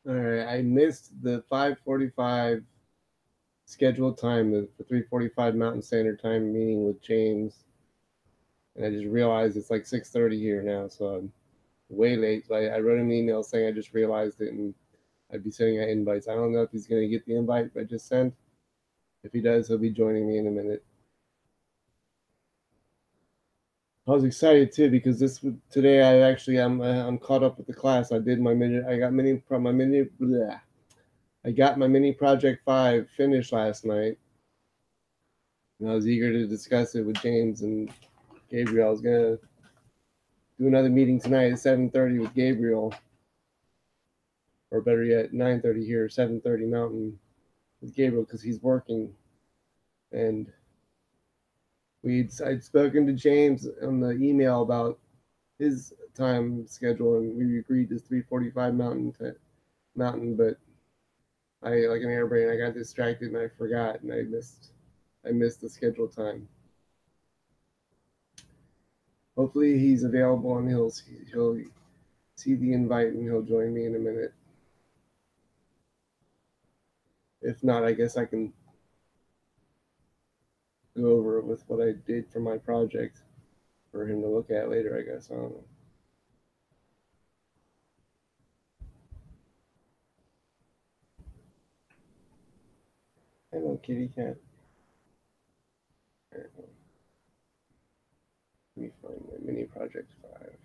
All right, I missed the 5:45 scheduled time, the 3:45 Mountain Standard Time meeting with James, and I just realized it's like 6:30 here now, so I'm way late. So I wrote him an email saying I just realized it, and I'd be sending out invites. I don't know if he's going to get the invite I just sent. If he does, he'll be joining me in a minute. I was excited too because today I'm caught up with the class. I did my mini. I got mini from my mini. Bleh. I got my mini project 5 finished last night, and I was eager to discuss it with James and Gabriel. I was gonna do another meeting tonight at 7:30 with Gabriel, or better yet, 9:30 here, 7:30 Mountain with Gabriel because he's working, and I'd spoken to James on the email about his time schedule, and we agreed to 3:45 Mountain, but I like an airbrain. I got distracted and I forgot, and I missed the scheduled time. Hopefully he's available and he'll see the invite and he'll join me in a minute. If not, I guess I can go over with what I did for my project for him to look at later. I guess I don't know. Hello, kitty cat. All right, let me find my mini project 5.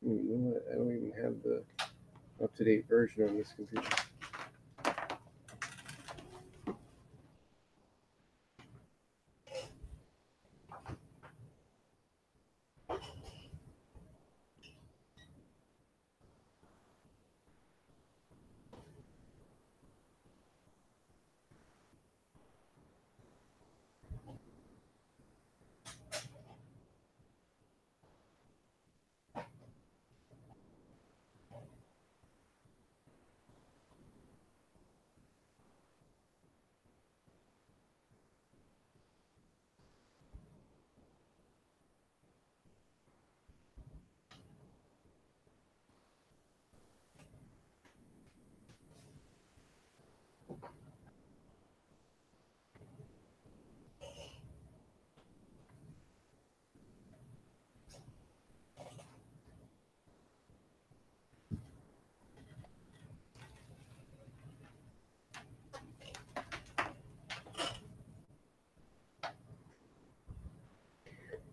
You know what? I don't even have the up-to-date version on this computer.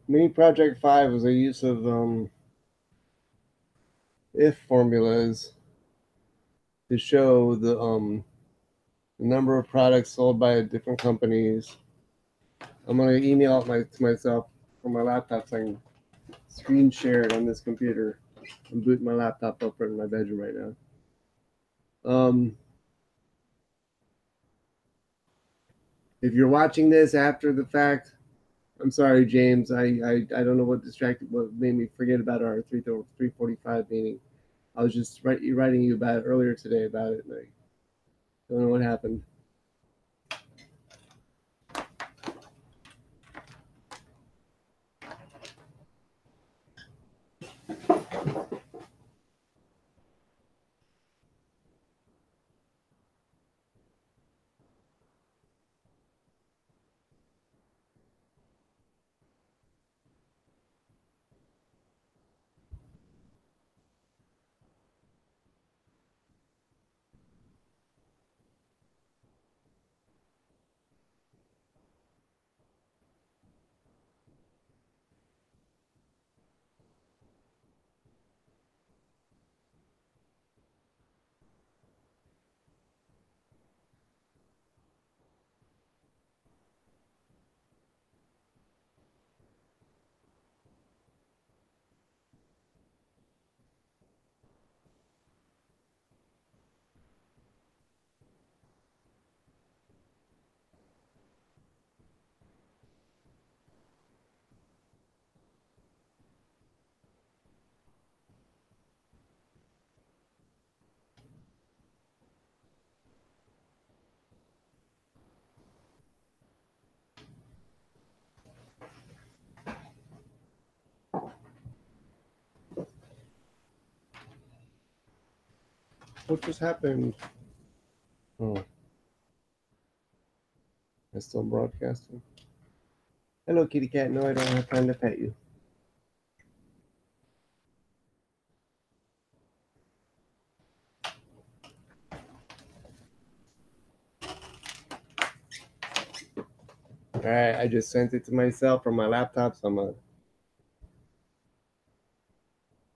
Mini project 5 was a use of if formulas to show the number of products sold by different companies. I'm gonna email it to myself from my laptop so I can screen share it on this computer. I'm booting my laptop up in my bedroom right now. If you're watching this after the fact, I'm sorry, James. I don't know what made me forget about our 3:45 meeting. I was just writing you about it earlier today about it, and I don't know what happened. What just happened? Oh, I'm still broadcasting. Hello, kitty cat. No, I don't have time to pet you. All right, I just sent it to myself from my laptop, so I'm gonna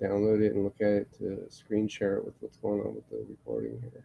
download it and look at it to screen share it with what's going on with the recording here.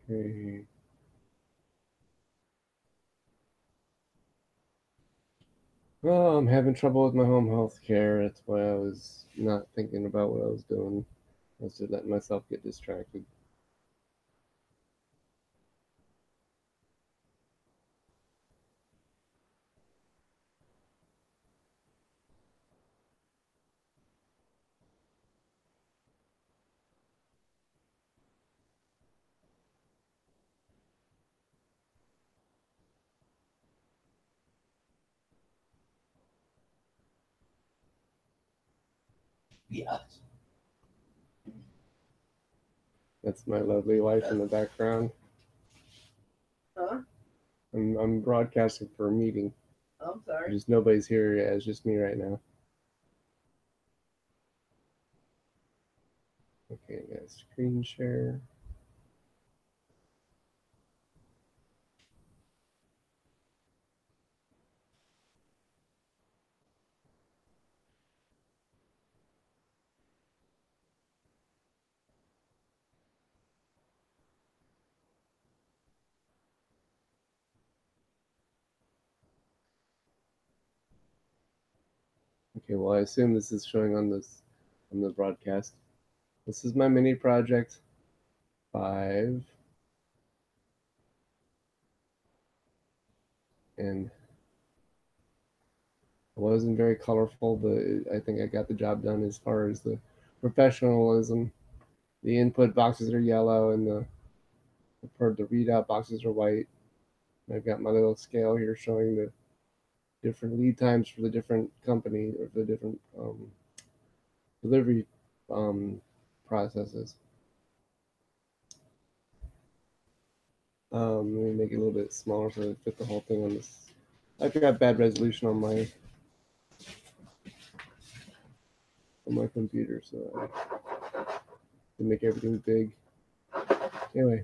Okay. Well, I'm having trouble with my home health care. That's why I was not thinking about what I was doing. I was just letting myself get distracted. Yes. That's my lovely wife in the background. Huh? I'm broadcasting for a meeting. I'm sorry. Just nobody's here yet. It's just me right now. Okay, I got screen share. Okay, well I assume this is showing on the broadcast. This is my mini project 5, and it wasn't very colorful, but I think I got the job done as far as the professionalism. The input boxes are yellow, and the readout boxes are white. And I've got my little scale here showing the different lead times for the different company or the different delivery um, processes. Let me make it a little bit smaller so it fit the whole thing on this. I've got bad resolution on my computer, so I can make everything big. Anyway,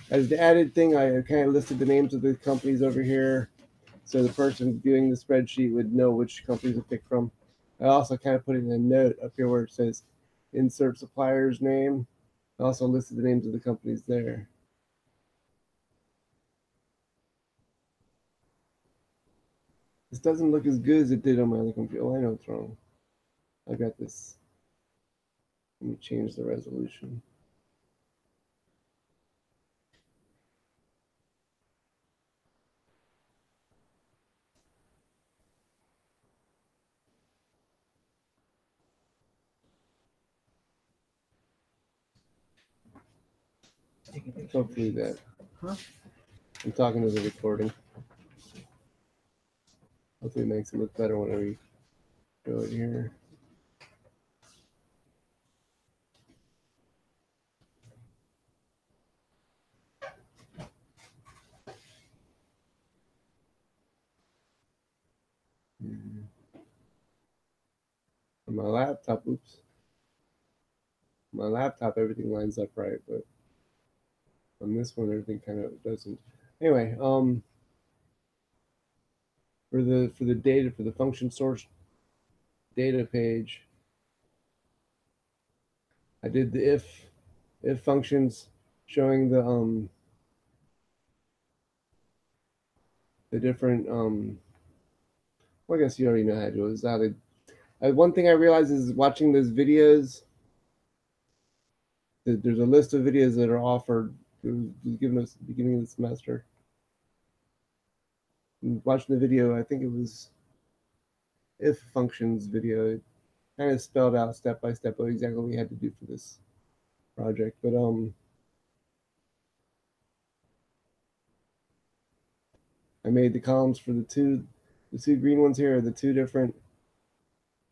as the added thing, I kind of listed the names of the companies over here, so the person doing the spreadsheet would know which companies to pick from. I also kind of put in a note up here where it says insert supplier's name. I also listed the names of the companies there. This doesn't look as good as it did on my other computer. Oh, I know what's wrong. I got this. Let me change the resolution. Hopefully that. Huh? I'm talking to the recording. Hopefully it makes it look better whenever we go in here. On my laptop, oops. My laptop, everything lines up right, but on this one, everything kind of doesn't. Anyway, for the data for the function source data page, I did the if functions showing the different well, I guess you already know how to do it. Is how to, one thing I realized is watching those videos. There's a list of videos that are offered. It was given us at the beginning of the semester. And watching the video, I think it was if functions video. It kind of spelled out step by step what exactly we had to do for this project. But I made the columns for the two green ones here are the two different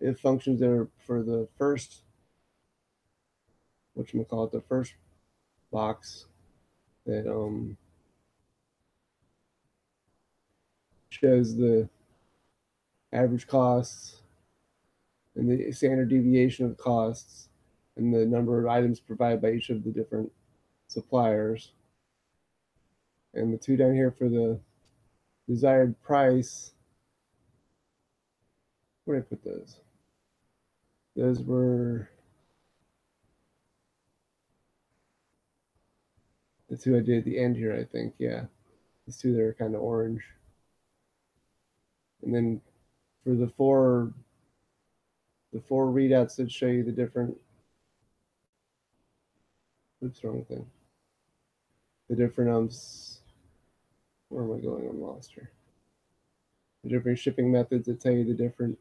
if functions that are for the first, whatchamacallit, the first box that shows the average costs and the standard deviation of costs and the number of items provided by each of the different suppliers. And the two down here for the desired price. Where did I put those? Those were the two I did at the end here, I think. Yeah. These two that are kind of orange. And then for the four readouts that show you the different, oops, wrong thing. The different where am I going? I'm lost here. The different shipping methods that tell you the different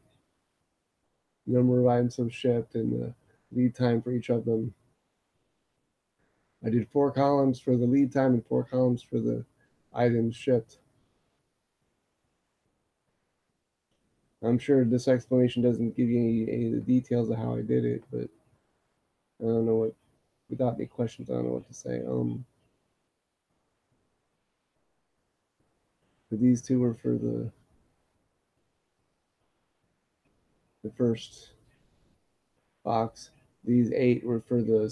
number of items have shipped and the lead time for each of them. I did 4 columns for the lead time and 4 columns for the items shipped. I'm sure this explanation doesn't give you any of the details of how I did it, but I don't know what, without any questions, I don't know what to say. But these two were for the first box. These 8 were for the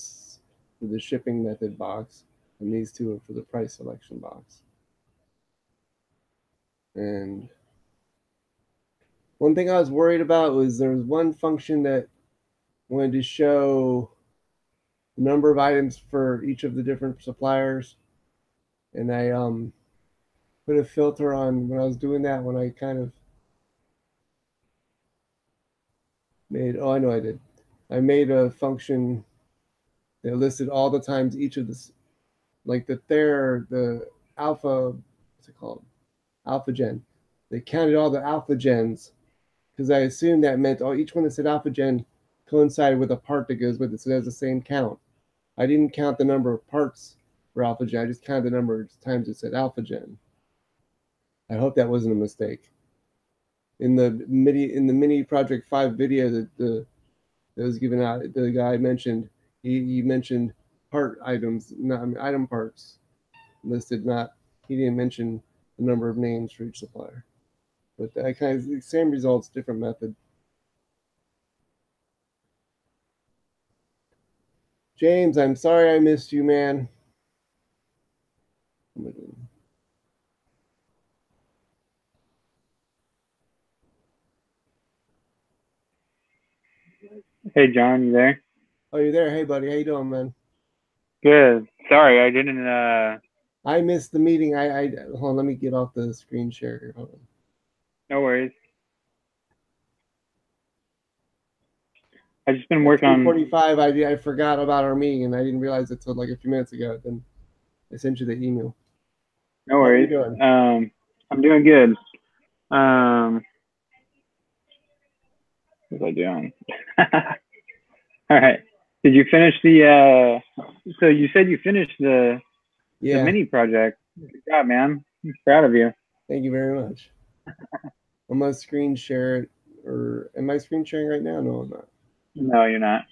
shipping method box, and these 2 are for the price selection box. And one thing I was worried about was there was one function that wanted to show the number of items for each of the different suppliers, and I put a filter on when I was doing that. When I kind of made, oh, I know I did. I made a function that listed all the times each of the, like the alpha, what's it called? Alpha gen. They counted all the alpha gens because I assumed that meant each one that said alpha gen coincided with a part that goes with it, so it has the same count. I didn't count the number of parts for alpha gen. I just counted the number of times it said alpha gen. I hope that wasn't a mistake. In the mini project 5 video that was given out, the guy mentioned he mentioned part items, not item parts listed. Not he didn't mention the number of names for each supplier. But I kind of same results, different method. James, I'm sorry I missed you, man. Hey, John, you there? Oh, you're there. Hey, buddy. How you doing, man? Good. Sorry, I didn't. I missed the meeting. I hold on. Let me get off the screen share here. Hold on. No worries. I just been working on 3:45. I forgot about our meeting, and I didn't realize it till like a few minutes ago. Then I sent you the email. No worries. How are you doing? I'm doing good. What was I doing? All right. Did you finish the? So you said you finished the mini project. Good job, man. I'm proud of you. Thank you very much. I'm gonna screen share it, or am I screen sharing right now? No, I'm not. No, you're not.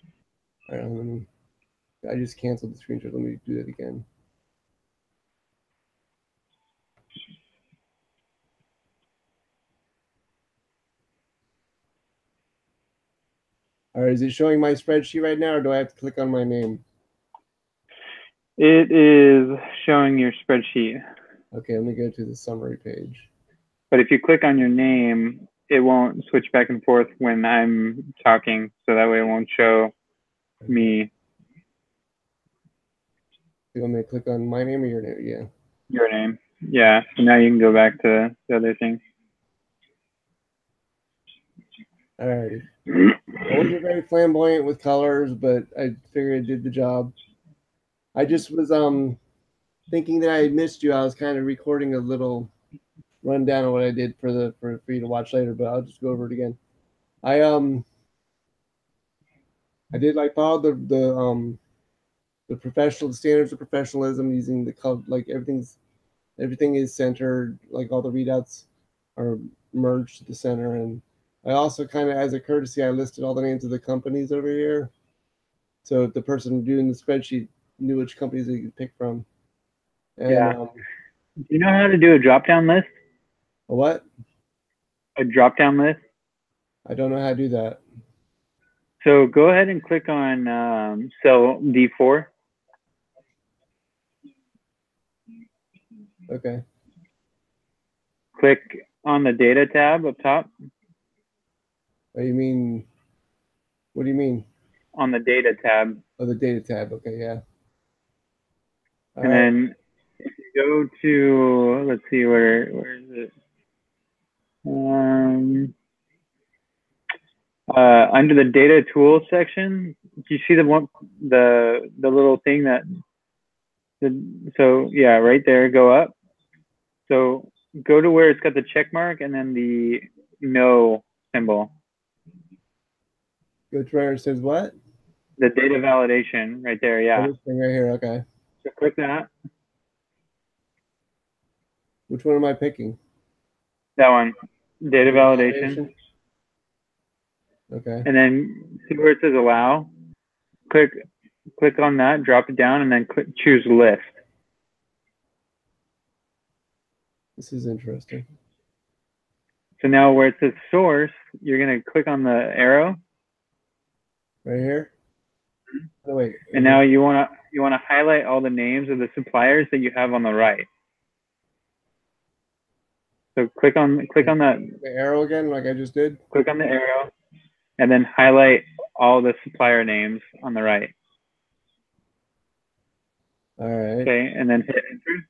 All right, I just canceled the screen share. Let me do that again. All right, is it showing my spreadsheet right now, or do I have to click on my name? It is showing your spreadsheet. Okay, let me go to the summary page. But if you click on your name, it won't switch back and forth when I'm talking, so that way it won't show me. You want me to click on my name or your name? Yeah. Your name. Yeah, so now you can go back to the other thing. Alrighty. I wasn't very flamboyant with colors, but I figured I did the job. I just was thinking that I had missed you. I was kind of recording a little rundown of what I did for you to watch later, but I'll just go over it again. I did like follow the professional standards of professionalism using the color, like everything is centered, like all the readouts are merged to the center. And I also kind of, as a courtesy, I listed all the names of the companies over here. So if the person doing the spreadsheet knew which companies they could pick from. And Yeah. Do you know how to do a drop-down list? a what? A drop-down list? I don't know how to do that. So go ahead and click on cell D4. Okay. Click on the data tab up top. What do you mean? What do you mean? On the data tab. Oh, the data tab. Okay, yeah. All and right. then if you go to, let's see, where is it? Under the data tools section, do you see the little thing that, so yeah, right there, go up. So go to where it's got the check mark and then the no symbol. Go to where it says what? The data validation right there, yeah. Oh, this thing right here. Okay. So click that. Which one am I picking? That one, data validation. Okay. And then see where it says allow. Click on that, drop it down, and then choose list. This is interesting. So now where it says source, you're gonna click on the arrow. Right here. Oh, wait. And now you wanna highlight all the names of the suppliers that you have on the right. So click on that. The arrow again, like I just did. Click on the arrow, and then highlight all the supplier names on the right. All right. Okay, and then hit enter.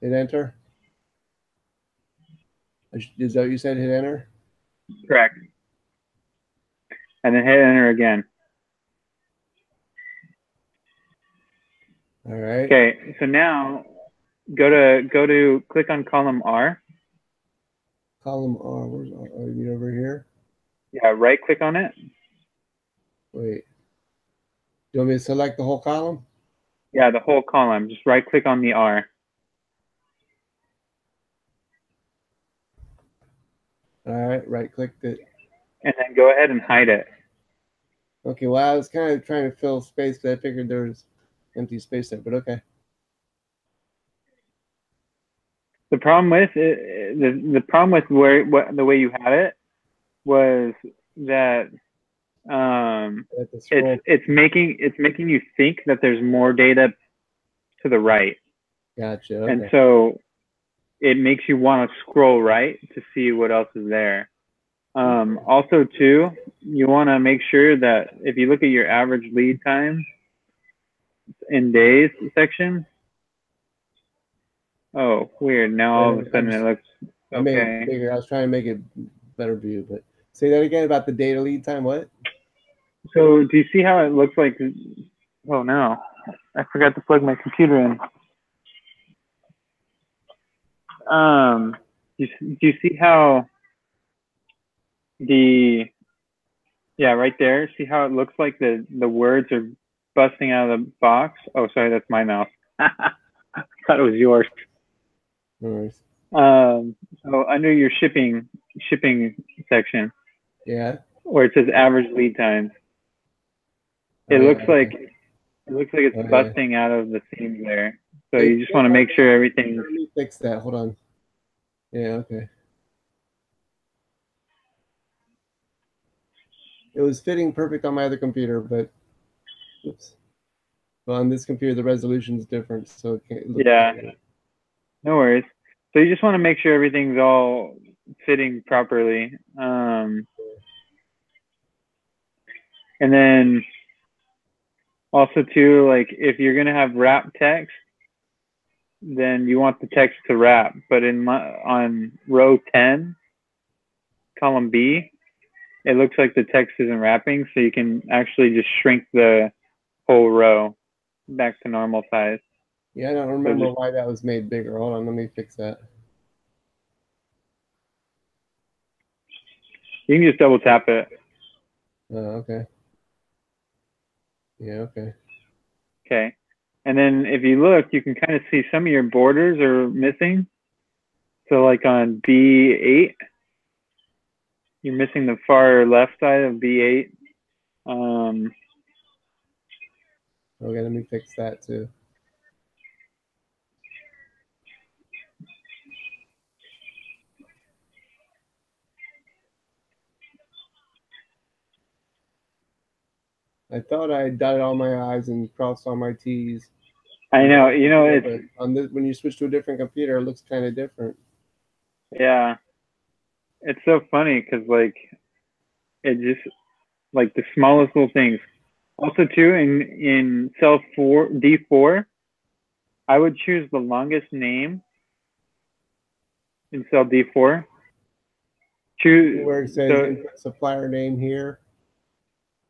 Hit enter. Is that what you said? Hit enter. Correct. And then hit enter again. All right. Okay, so now go to click on column R. Column R. Where's R? Oh, you mean over here? Yeah, right click on it. Wait. Do you want me to select the whole column? Yeah, the whole column. Just right click on the R. All right, right clicked it. And then go ahead and hide it. Okay, well, I was kind of trying to fill space because I figured there was empty space there, but okay. The problem with it, the problem with the way you had it was that it's making you think that there's more data to the right. Gotcha. Okay. And so it makes you want to scroll right to see what else is there. Also, too, you want to make sure that if you look at your average lead time in days section. Oh, weird. Now all of a sudden it looks okay. I made it bigger. I was trying to make it better view, but say that again about the data lead time. What? So do you see how it looks like? Oh no, I forgot to plug my computer in. Do you see how right there, see how it looks like the words are busting out of the box? Oh, sorry, that's my mouse. I thought it was yours. No worries. So under your shipping section, yeah, where it says average lead times, it looks like it's busting out of the seams there. So you just want to make sure everything. Let me fix that. Hold on. Yeah, okay. It was fitting perfect on my other computer, but oops. Well, on this computer, the resolution is different, so it can't look. Yeah. No worries. So you just want to make sure everything's all fitting properly. And then also too, like if you're gonna have wrap text, then you want the text to wrap. But on row 10, column B, it looks like the text isn't wrapping, so you can actually just shrink the whole row back to normal size. Yeah, I don't remember why that was made bigger. Hold on, let me fix that. You can just double tap it. Okay. Yeah, okay. Okay. And then if you look, you can kind of see some of your borders are missing. So like on B8, you're missing the far left side of B8. Okay, let me fix that too. I thought I dotted all my I's and crossed all my T's. I know, you know, Yeah, it's but on this, when you switch to a different computer, it looks kind of different. yeah, it's so funny because like it just like the smallest little things. Also too, in cell D4, I would choose the longest name in cell D4. Choose Where it says input supplier name here.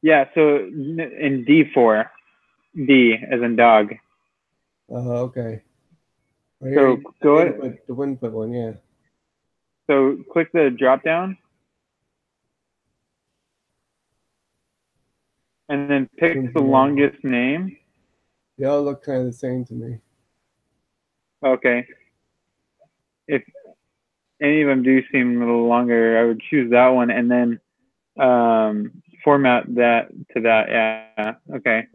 Yeah, so in D4, D as in dog. Okay. Right So here, go the input one, yeah. So click the drop down and then pick the longest name. They all look kind of the same to me. Okay. If any of them do seem a little longer, I would choose that one and then format that to that. Yeah. Okay.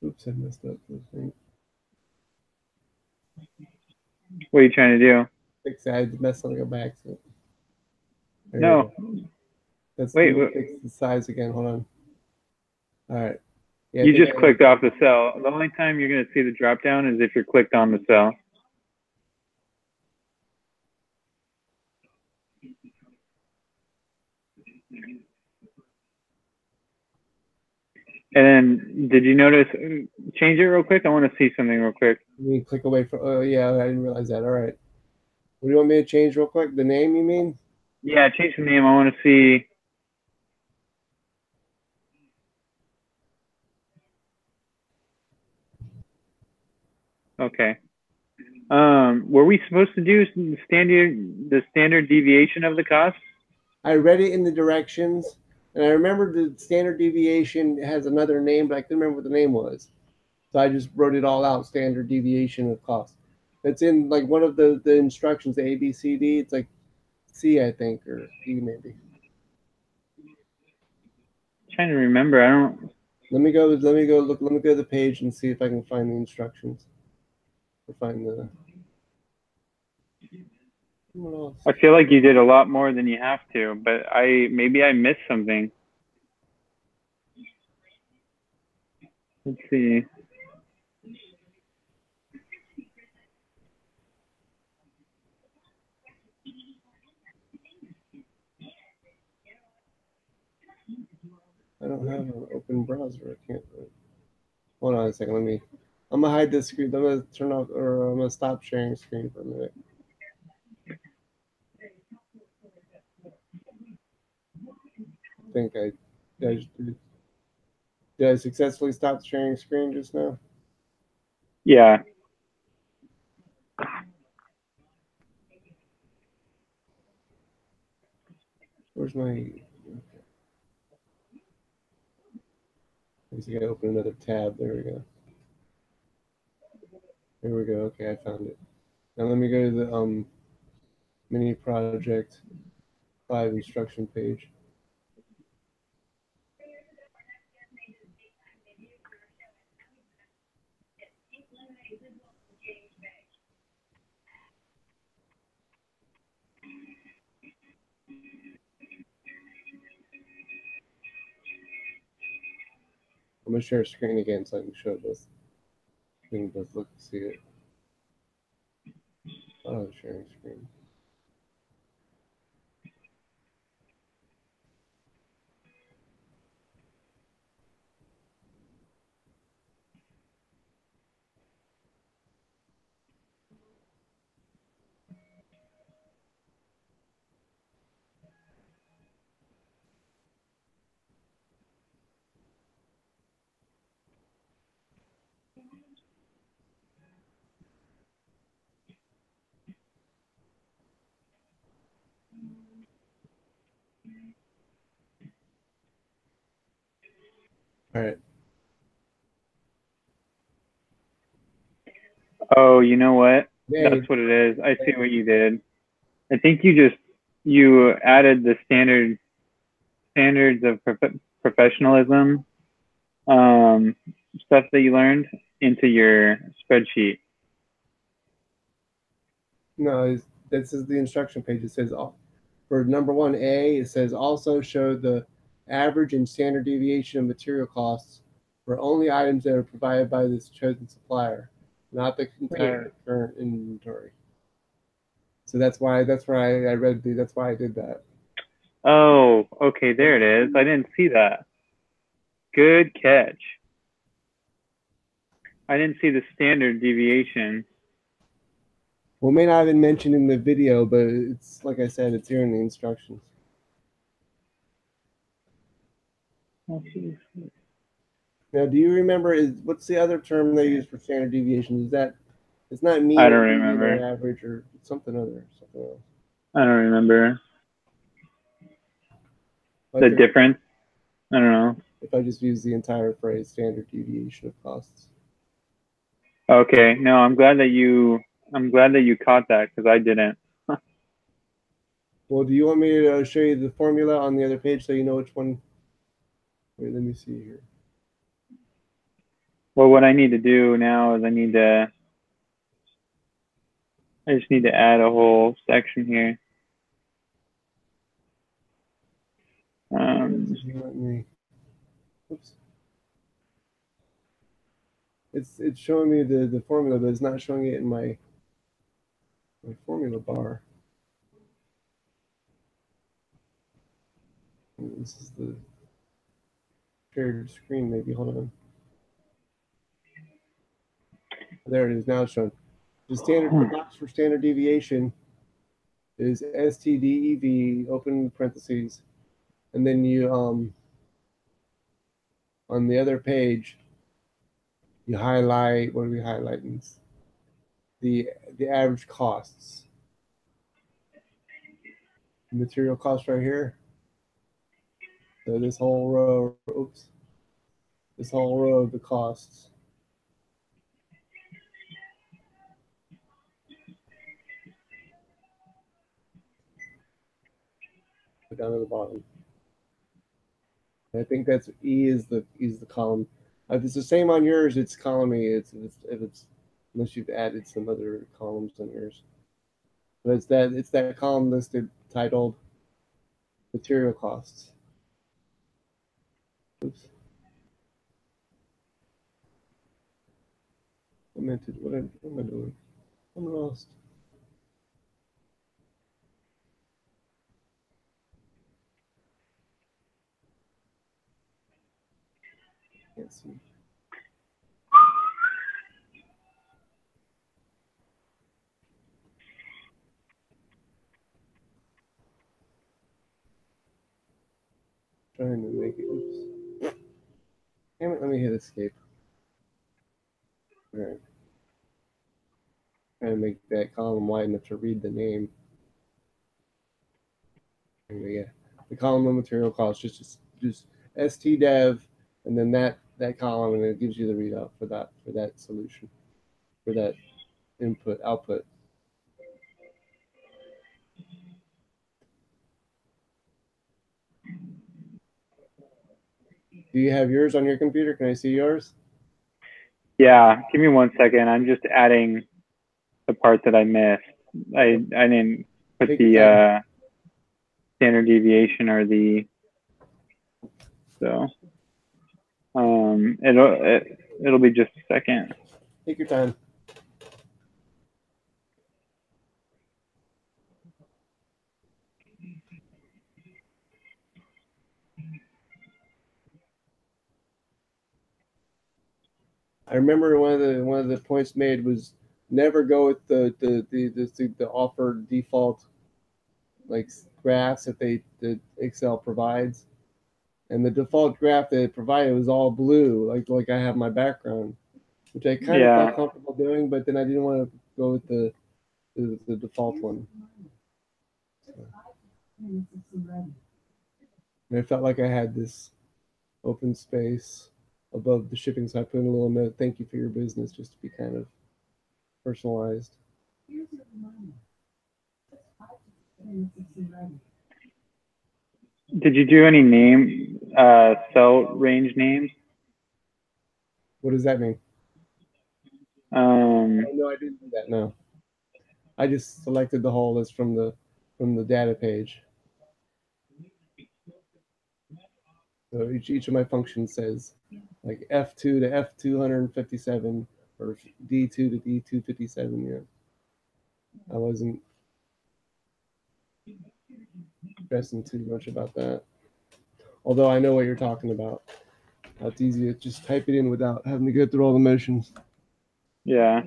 Oops, I messed up the thing. What are you trying to do? Fix that. I messed something up by accident. No. Let's Wait. fix the size again. Hold on. All right. Yeah, you just clicked off the cell. The only time you're going to see the drop down is if you're clicked on the cell. And then, did you notice? Change it real quick. I want to see something real quick. Let me click away from. Oh yeah, I didn't realize that. All right. What do you want me to change real quick? The name, you mean? Yeah, change the name. I want to see. Okay. Were we supposed to do the standard deviation of the cost? I read it in the directions, and I remember the standard deviation has another name, but I couldn't remember what the name was. So I just wrote it all out, standard deviation of cost. It's in like one of the instructions, the A, B, C, D. It's like C, I think, or E maybe. I'm trying to remember. I don't. Let me go look. Let me go to the page and see if I can find the instructions. Or find the. I feel like you did a lot more than you have to, but maybe I missed something. Let's see. I don't have an open browser. I can't. Hold on a second. I'm gonna hide this screen. I'm gonna turn off, or I'm gonna stop sharing screen for a minute. I think did I successfully stop sharing screen just now? Yeah. Where's my? Okay. I guess I gotta open another tab. There we go. Here we go. Okay, I found it. Now let me go to the mini project 5 instruction page. I'm gonna share screen again so I can show this. We can both look see it. Oh, sharing screen. right. Oh, you know what? Yeah, That's what it is. I see what you did. I think you added the standards of professionalism stuff that you learned into your spreadsheet. no, this is the instruction page. It says for number 1A, it says also show the average and standard deviation of material costs for only items that are provided by this chosen supplier, not the entire current inventory. So that's why I read that's why I did that. Oh, okay, there it is. I didn't see that. Good catch. I didn't see the standard deviation. Well, it may not have been mentioned in the video, but it's like I said, it's here in the instructions. Now, do you remember what's the other term they use for standard deviation? Is that it's not mean I or don't median or remember. average or something else? I don't remember. Like The difference? I don't know. if I just use the entire phrase standard deviation of costs. Okay, no, I'm glad that you caught that because I didn't. Well, do you want me to show you the formula on the other page so you know which one? Wait, let me see here. Well, what I need to do now is I just need to add a whole section here. Let me. Oops. It's showing me the formula, but it's not showing it in my formula bar. This is the shared screen. Maybe hold on. There it is. Now it's shown. The box for standard deviation is STDEV, open parentheses, and then you on the other page you highlight, what are we highlighting? The average costs. Material costs right here. So this whole row, oops, this whole row of the costs. Down to the bottom. I think that's E is the column. If it's the same on yours, it's column E. If it's unless you've added some other columns on yours. But it's that column listed titled material costs. Oops. What am I doing? I'm lost. Can't see. Trying to make it. Oops. Damn it! Let me hit escape. All right. Trying to make that column wide enough to read the name. Yeah, the column of material costs just stdev, and then that column, and it gives you the readout for that solution, for that output. Do you have yours on your computer? Can I see yours? Yeah, give me 1 second. I'm just adding the part that I missed. I didn't put the standard deviation or the so it'll be just a second. Take your time. I remember one of the points made was never go with the offered default like graphs that that Excel provides. And the default graph that it provided was all blue, like I have my background, which I kind of felt comfortable doing, but then I didn't want to go with the default one. So. And I felt like I had this open space. above the shipping. So I put in a little note, thank you for your business, just to be kind of personalized. Did you do any cell range names? What does that mean? Oh, no, I didn't do that. No, I just selected the whole list from the data page. So each of my functions says like F2 to F257 or D2 to D257. Yeah, I wasn't stressing too much about that. Although I know what you're talking about. How it's easy to just type it in without having to go through all the motions. Yeah.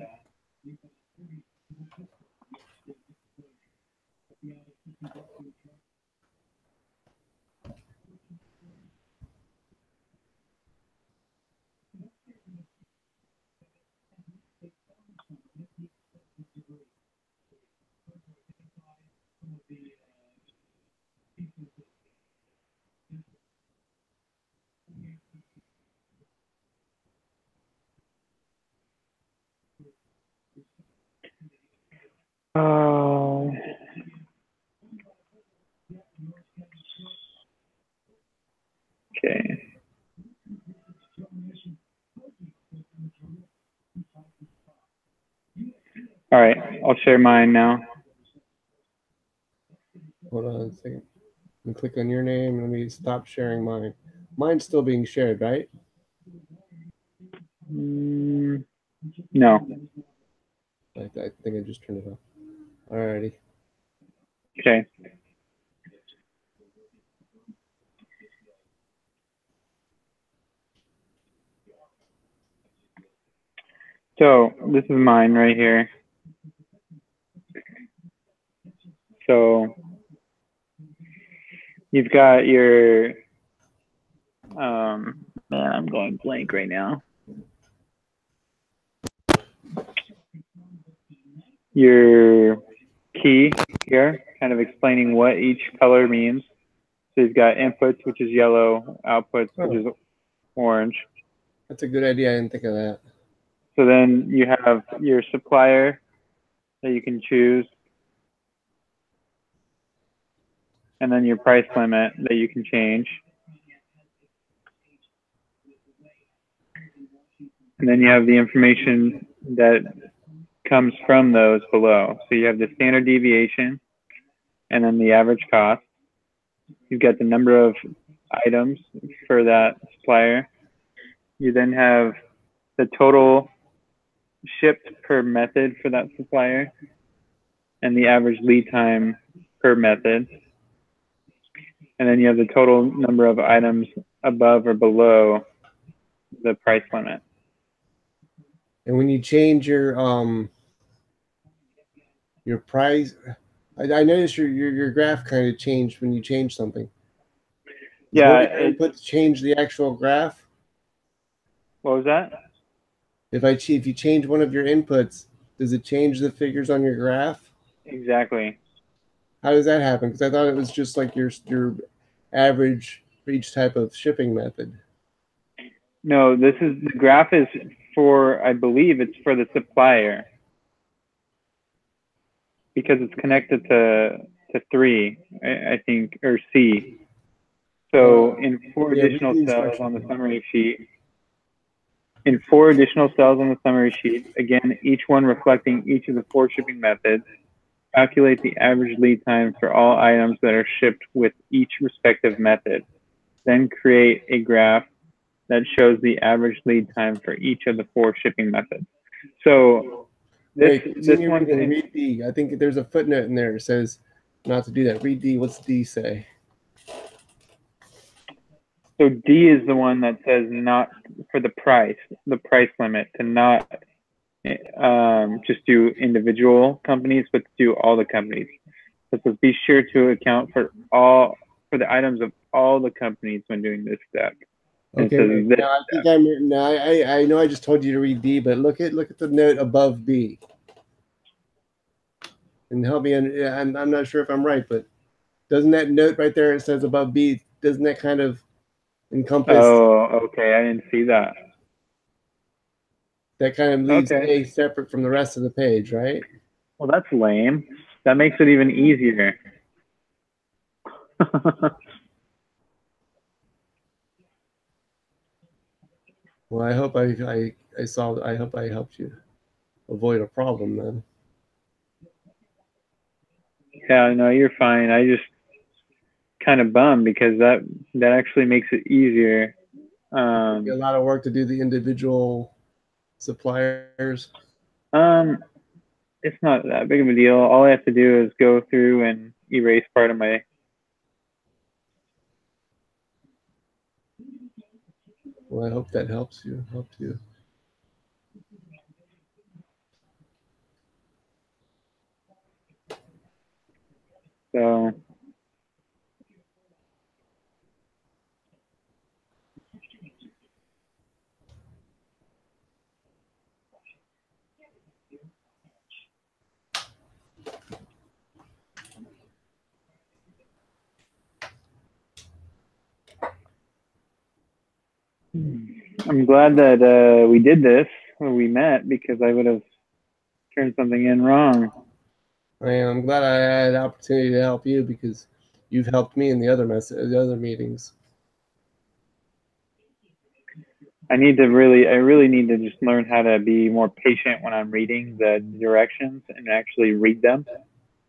Oh. Okay. All right, I'll share mine now. Hold on a second. And click on your name. Let me stop sharing mine. Mine's still being shared, right? No. I think I just turned it off. Alrighty. Okay. So this is mine right here. So you've got your, man, I'm going blank right now. Your key here, kind of explaining what each color means. So you've got inputs, which is yellow, outputs, which is orange. That's a good idea. I didn't think of that. So then you have your supplier that you can choose, and then your price limit that you can change. And then you have the information that comes from those below. So you have the standard deviation and then the average cost. You've got the number of items for that supplier. You then have the total shipped per method for that supplier and the average lead time per method. And then you have the total number of items above or below the price limit. And when you change your price, I noticed your graph kind of changed when you change something. Yeah. Inputs change the actual graph. What was that? If you change one of your inputs, does it change the figures on your graph? Exactly. How does that happen? Because I thought it was just like your average for each type of shipping method. No, the graph is for, I believe it's for the supplier, because it's connected to 3, I think, or C. So in 4 additional cells on the summary sheet, again, each one reflecting each of the 4 shipping methods, calculate the average lead time for all items that are shipped with each respective method. Then create a graph that shows the average lead time for each of the 4 shipping methods. So this one, read D. I think there's a footnote in there that says not to do that. Read D. What's D say? So D is the one that says not for the price limit, to not just do individual companies, but to do all the companies. So be sure to account for the items of all the companies when doing this step. Okay. I know I just told you to read D, but look at the note above B. And help me. I'm not sure if I'm right, but doesn't that note right there, it says above B, doesn't that kind of encompass? Oh, okay. I didn't see that. that kind of leaves Okay. A separate from the rest of the page, right? Well, that's lame. That makes it even easier. Well, I hope I solved. I hope I helped you avoid a problem then. Yeah, no, you're fine. I just kind of bummed because that actually makes it easier. A lot of work to do the individual suppliers. It's not that big of a deal. All I have to do is go through and erase part of my. Well, I hope that helps you. Helped you. So I'm glad that we did this when we met because I would have turned something in wrong. I'm glad I had the opportunity to help you because you've helped me in the other meetings. I really need to just learn how to be more patient when I'm reading the directions and actually read them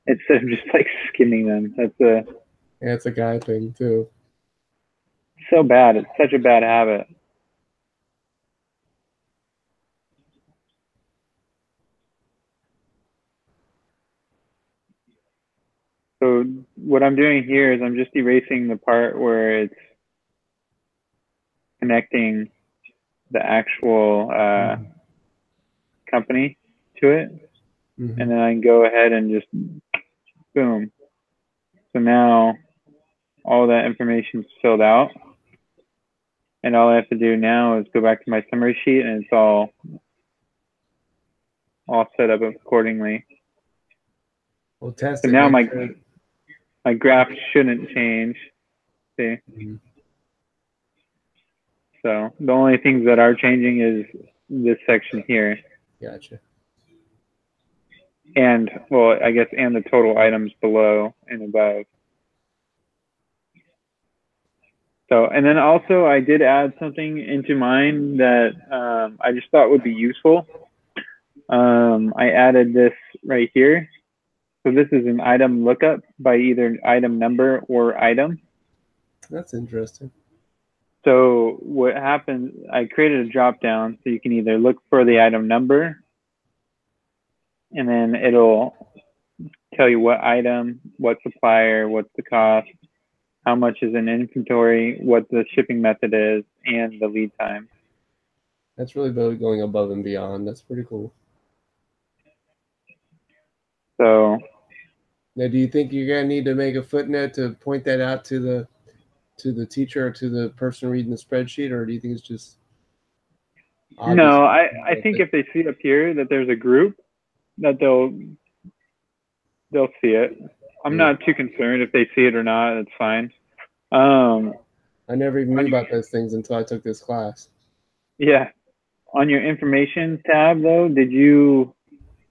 instead of just like skimming them. Yeah, it's a guy thing too. So bad. It's such a bad habit. So what I'm doing here is I'm just erasing the part where it's connecting the actual company to it. Mm-hmm. And then I can go ahead and just boom. So now all that information is filled out. And all I have to do now is go back to my summary sheet and it's all set up accordingly. We'll test So it. now Sure. my graph shouldn't change. See? Mm-hmm. So the only things that are changing is this section here. Gotcha. And well, I guess and the total items below and above. So, and then also I did add something into mine that I just thought would be useful. I added this right here. So this is an item lookup by either item number or item. That's interesting. So what happens, I created a drop down so you can either look for the item number and then it'll tell you what item, what supplier, what's the cost, how much is in inventory, what the shipping method is, and the lead time. That's really going above and beyond. That's pretty cool. So now, do you think you're gonna need to make a footnote to point that out to the teacher or to the person reading the spreadsheet, or do you think it's just obvious? No, I think if they see up here that there's a group, that they'll see it. I'm not too concerned if they see it or not. It's fine. I never even knew about those things until I took this class. Yeah. On your information tab, though, did you,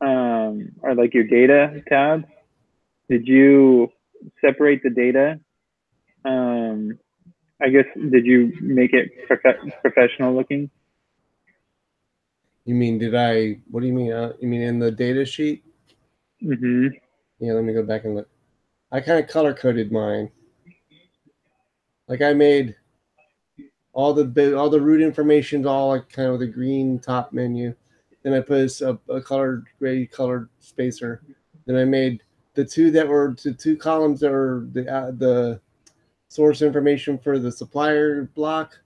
or like your data tab, did you separate the data? I guess, did you make it professional looking? You mean, what do you mean? You mean in the data sheet? Mm-hmm. Yeah, let me go back and look. I kind of color coded mine. Like I made all the root information all like kind of the green top menu. Then I put a colored gray colored spacer. Then I made the two columns that were the source information for the supplier block.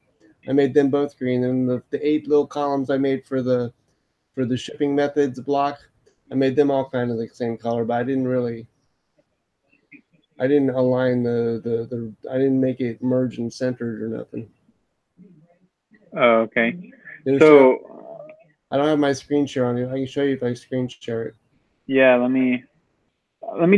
I made them both green, and the 8 little columns I made for the shipping methods block, I made them all kind of the same color, but I didn't align I didn't make it merged and centered or nothing. Oh, okay. So I don't have my screen share on it. I can show you if I screen share it. Yeah, let me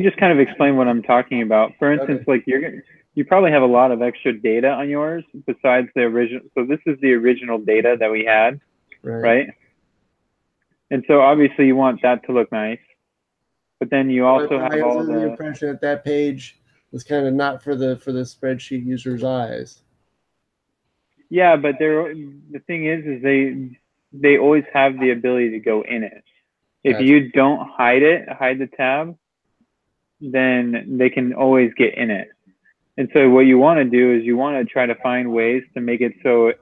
just kind of explain what I'm talking about. For instance, like you probably have a lot of extra data on yours besides the original. So this is the original data that we had, right? And so obviously you want that to look nice, but then you also I have was all under the the, impression that that page was kind of not for the spreadsheet user's eyes. yeah, but the thing is they always have the ability to go in it. If Gotcha. you don't hide the tab, then they can always get in it. And so what you want to do is you want to try to find ways to make it so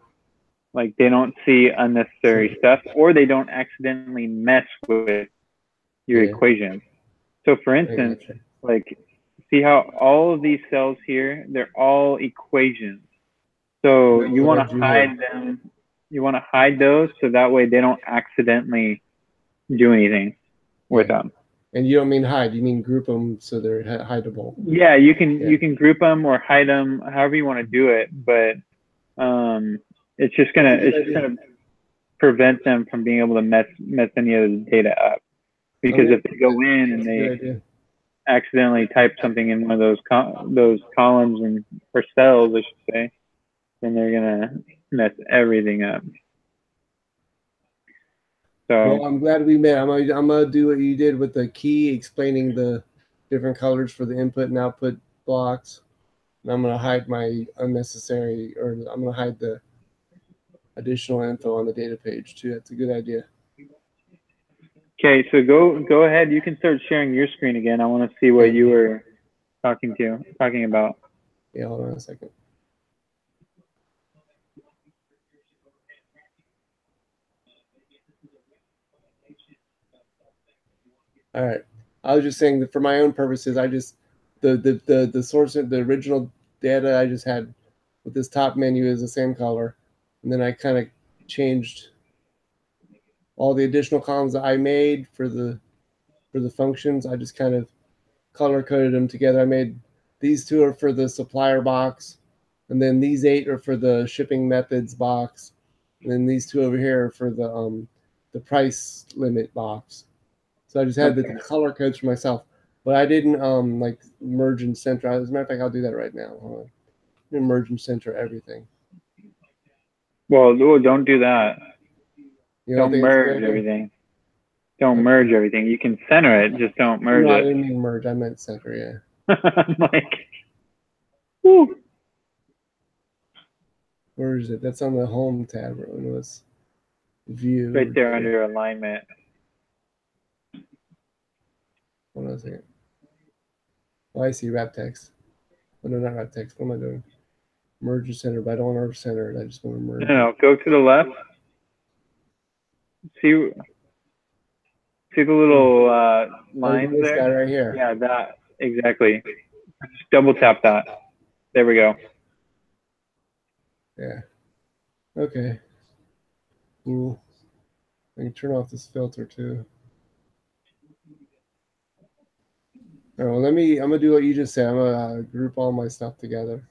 like they don't see unnecessary stuff or they don't accidentally mess with your Yeah, equation. So for I instance, gotcha. like see how all of these cells here, they're all equations. So That's you want what to you hide had. them. You want to hide those so that way they don't accidentally do anything with Yeah. them. And you don't mean hide, you mean group them so they're hideable. Yeah, Yeah. you can group them or hide them, however you want to do it. But it's just That's a good gonna idea. prevent them from being able to mess any of the data up. I'm Because gonna if they do go that. in and That's a they good idea. accidentally type something in one of those columns and or cells, I should say, then they're gonna mess everything up. So Well, I'm glad we met. I'm gonna do what you did with the key, explaining the different colors for the input and output blocks. And I'm gonna hide my unnecessary, or I'm gonna hide the additional info on the data page too. That's a good idea. okay, so go ahead. You can start sharing your screen again. I want to see what you were talking about. Yeah, hold on a second. All right. I was just saying that for my own purposes, I just the source of the original data I just had with this top menu is the same color, and then I kind of changed all the additional columns that I made for the functions. I just kind of color coded them together. I made these two are for the supplier box, and then these 8 are for the shipping methods box, and then these two over here are for the price limit box. So I just had the Okay. color codes for myself, but I didn't like merge and center. As a matter of fact, I'll do that right now. Hold on. Merge and center everything. Well, don't do that. You don't Don't think it's a good merge idea? everything. Don't merge Okay. everything. You can center it, just don't merge No, I it. didn't mean merge. I meant center. Yeah. I'm like, whew. Where is it? That's on the home tab. No, it's Right view. there under alignment. Hold on a second. Oh, I see wrap text. Oh, no, not wrap text. What am I doing? Merge and center, but I don't want to center it. I just want to merge No, it. go to the left. See the little lines This there? guy right here. Yeah, that exactly. Just double tap that. There we go. Yeah. Okay. Cool. I can turn off this filter too. All right, well, I'm gonna do what you just said. I'm gonna group all my stuff together.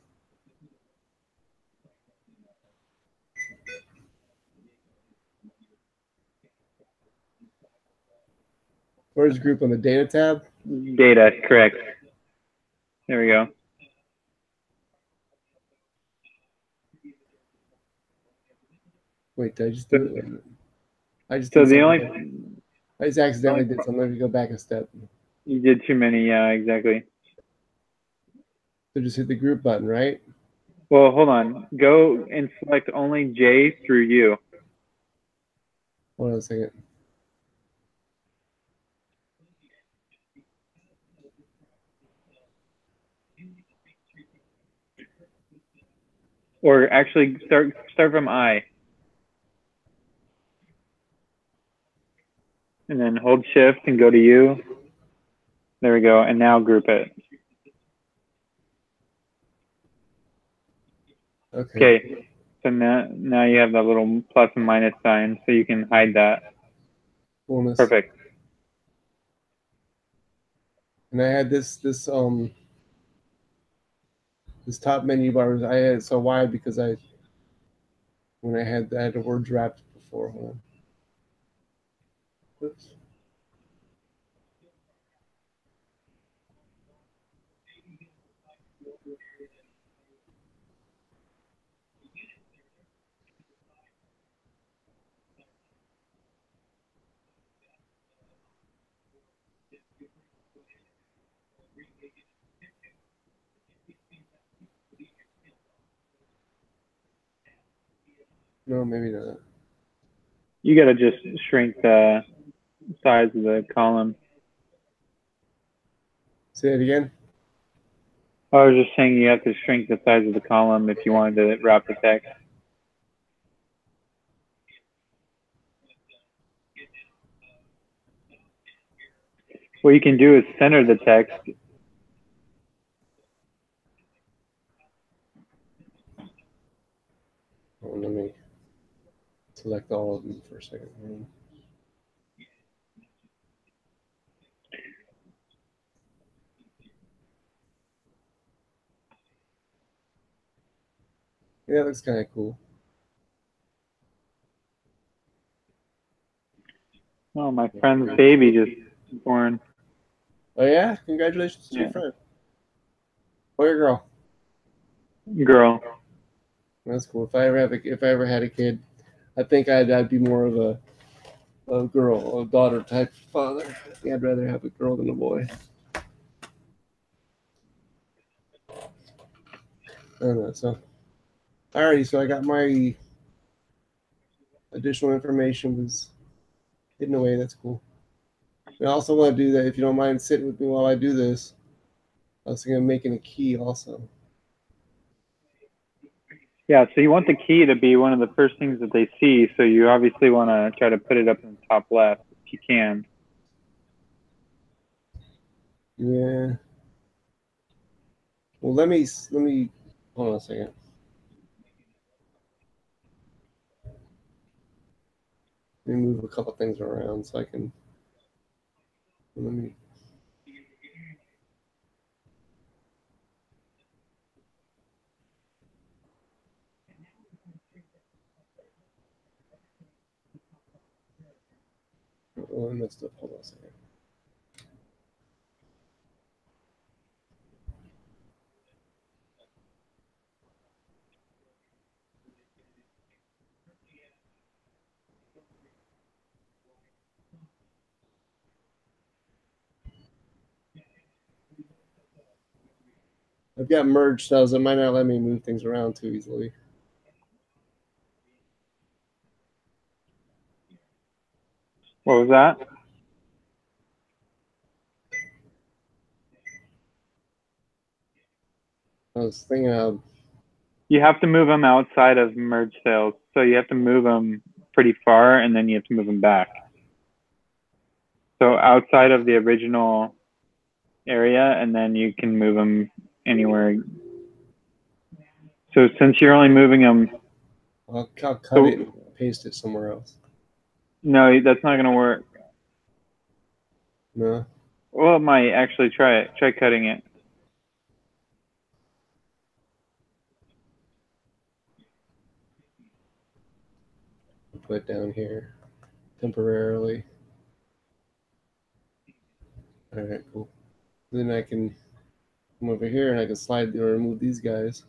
Where's group on the data tab? Data, correct. There we go. Wait, did I just So, do it? I just so did the something. I just accidentally did something. Let me go back a step. you did too many, yeah, exactly. So just hit the group button, right? Well, hold on. Go and select only J through U. Hold on a second. Or actually start from I. And then hold shift and go to U. There we go. And now group it. Okay. So now you have that little plus and minus sign, so you can hide that. Coolness. Perfect. And I had this top menu bar. I had it so wide because I had the words wrapped before. Hold on. Oops. No, maybe not. You gotta just shrink the size of the column. Say it again. I was just saying you have to shrink the size of the column if you wanted to wrap the text. What you can do is center the text. Oh, let me select all of them for a second. Yeah, that looks kind of cool. Oh, my friend's baby just born. Oh yeah, congratulations to Yeah. your friend. Boy or girl? Girl. That's cool. If I ever had a kid, I think I'd be more of a girl, a daughter type father. I think I'd rather have a girl than a boy. I don't know. So, alrighty. So I got my additional information was hidden away. That's cool. I also want to do that. If you don't mind sitting with me while I do this, I was thinking of making a key also. Yeah, so you want the key to be one of the first things that they see. So you obviously want to try to put it up in the top left if you can. Yeah. Well, let me hold on a second. Let me move a couple things around so I can. Let me. Oh, I messed up. Hold on a second. I've got merge cells. It might not let me move things around too easily. What was that? I was thinking of. You have to move them outside of merge cells. So you have to move them pretty far and then you have to move them back. So outside of the original area and then you can move them anywhere. So since you're only moving them. I'll cut it and paste it somewhere else. No, that's not going to work. No. Well, it might actually try it. Try cutting it. Put it down here temporarily. All right, cool. Then I can come over here and I can slide or remove these guys.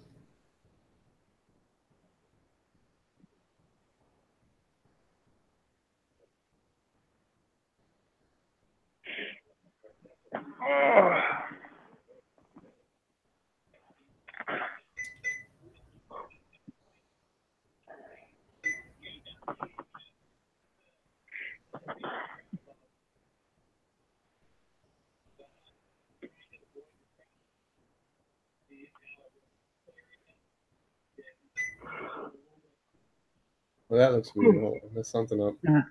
Well, that looks weird. Hold on, there's something up. I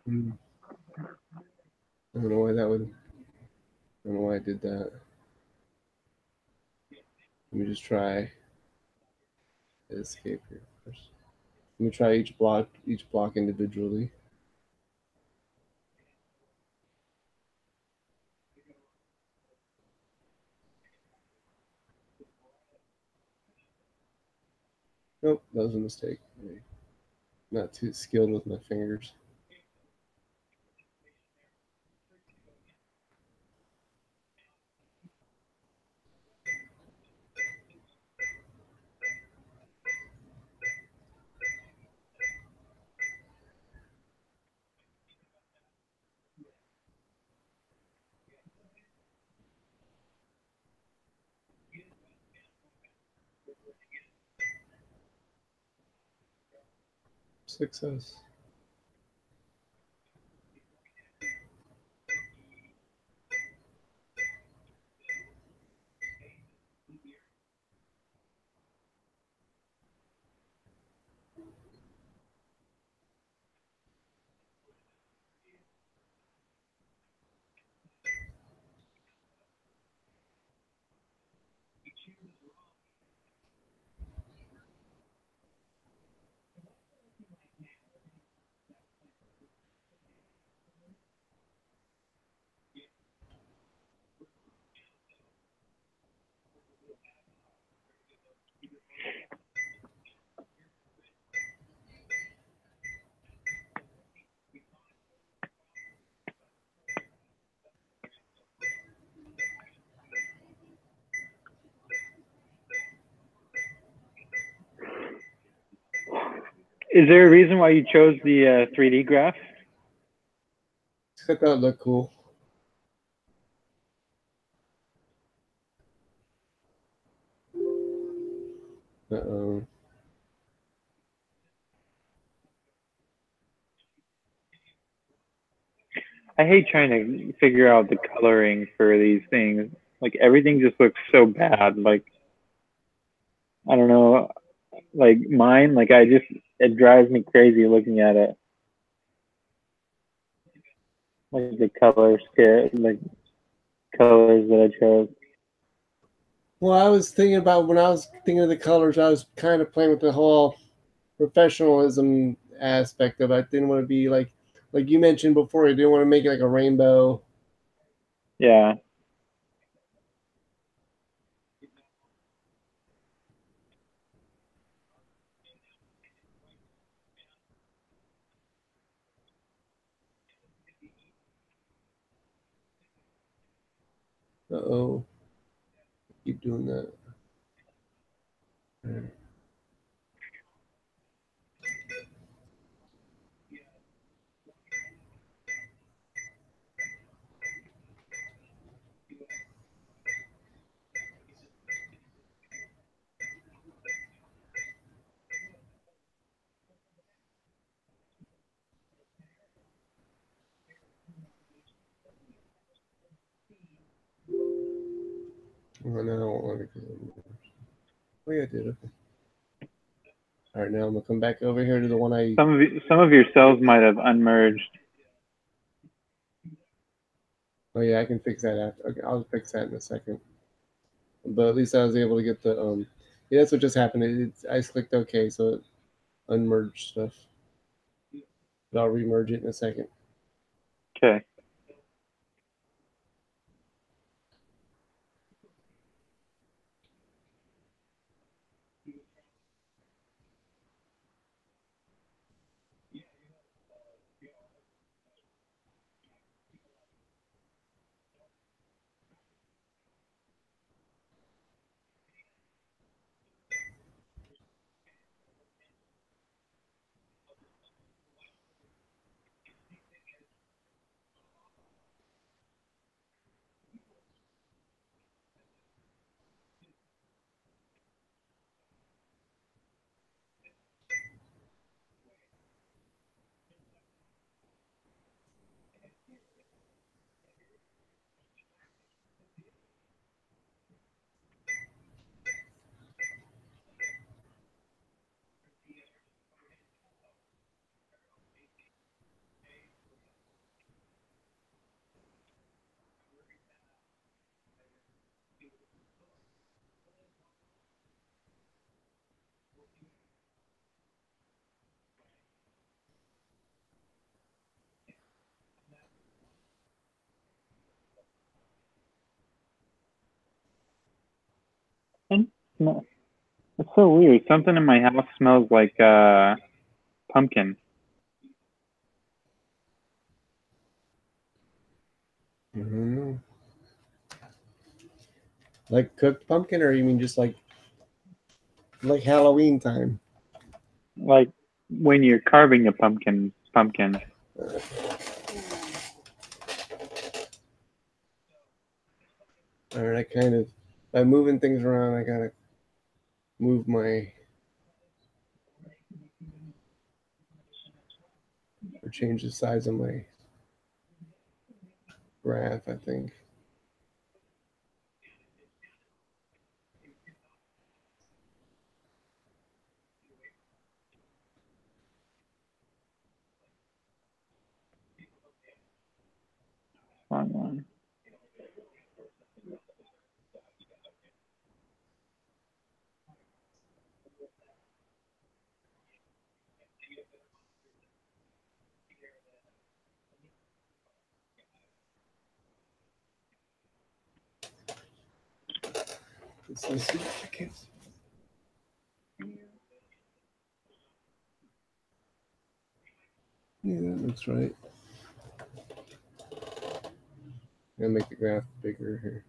don't know why that would. I don't know why I did that. Let me just try escape here first. Let me try each block individually. Nope, that was a mistake. Not too skilled with my fingers. Success. Is there a reason why you chose the 3D graph? I thought it looked cool. Uh-oh. I hate trying to figure out the coloring for these things. Like everything just looks so bad. Like I don't know, like mine, like it drives me crazy looking at it. Like the like colors that I chose. Well, I was thinking about when I was thinking of the colors, I was kind of playing with the whole professionalism aspect of it. I didn't want to be like you mentioned before, I didn't want to make it like a rainbow. Yeah. Uh-oh. Keep doing that. Oh, no, I don't want to go. Oh, yeah, I did. Okay. All right, now I'm gonna come back over here to the one I. Some of your cells might have unmerged. Oh yeah, I can fix that after. Okay, I'll fix that in a second. But at least I was able to get the Yeah, that's what just happened. I just clicked OK, so it unmerged stuff. But I'll remerge it in a second. Okay. And no, it's so weird. Something in my house smells like pumpkin. I don't know. Like cooked pumpkin, or you mean just like Halloween time? Like when you're carving a pumpkin. All right, I kind of by moving things around, I gotta move my. change the size of my graph, I think. Wrong one. Let's see if I can. Yeah, that looks right. I'm gonna make the graph bigger here.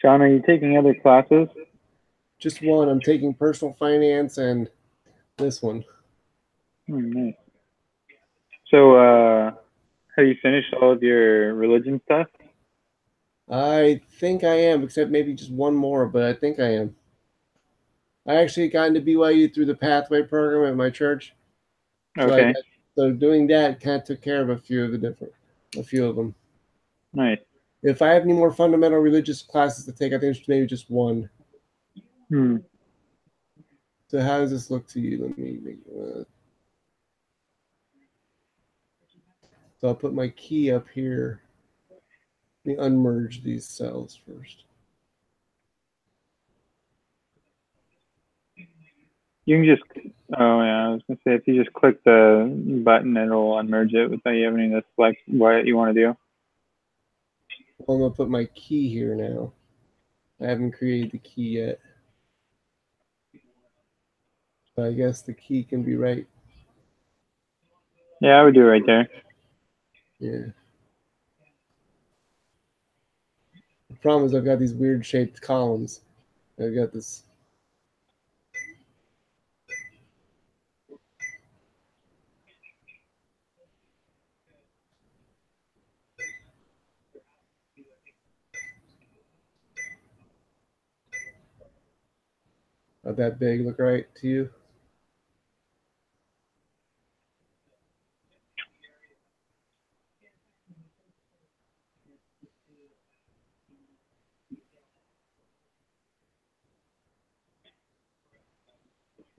John, are you taking other classes? Just one. I'm taking personal finance and this one. Nice. So, have you finished all of your religion stuff? I think I am, except maybe just one more, but I think I am. I actually got into BYU through the Pathway program at my church. So Okay. so doing that kind of took care of a few of them. Nice. If I have any more fundamental religious classes to take, I think it's maybe just one. Hmm. So how does this look to you? Let me make, so I'll put my key up here. Let me unmerge these cells first. You can just, oh yeah, I was gonna say if you just click the button, it'll unmerge it without you having to select what you want to do. Well, I'm gonna put my key here now. I haven't created the key yet. But I guess the key can be right. Yeah, I would do it right there. Yeah. The problem is I've got these weird shaped columns. I've got this. Not that big look right to you?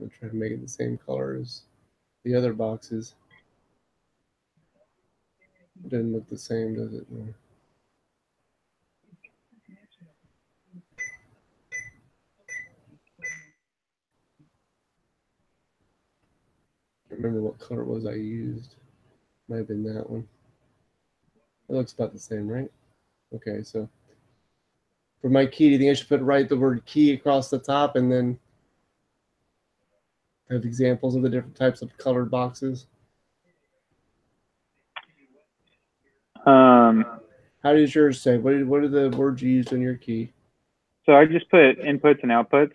I'm try to make it the same color as the other boxes. It doesn't look the same, does it? No. I can't remember what color it was I used. Might have been that one. It looks about the same, right? Okay, so for my key, do you think I should write the word key across the top and then have examples of the different types of colored boxes? How does yours say? What are the words you used on your key? So I just put inputs and outputs.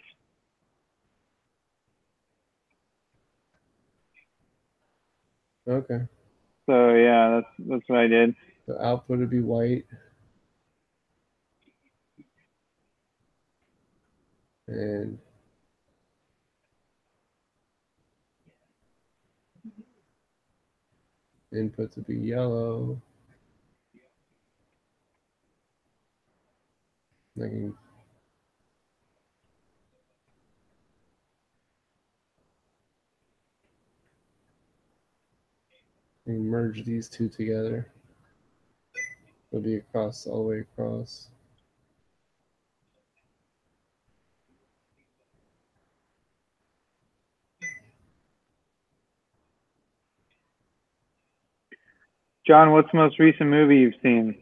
Okay. So yeah, that's what I did. The output would be white. And inputs would be yellow. I can merge these two together. It'll be across all the way across. John, what's the most recent movie you've seen?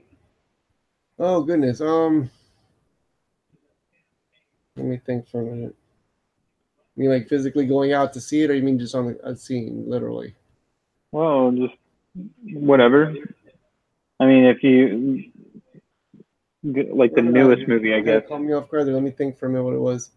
Oh goodness. Let me think for a minute. You mean like physically going out to see it, or you mean just on a scene, literally? Well, just whatever. I mean, if you like the newest movie, I guess. Caught me off guard there. Let me think for a minute what it was.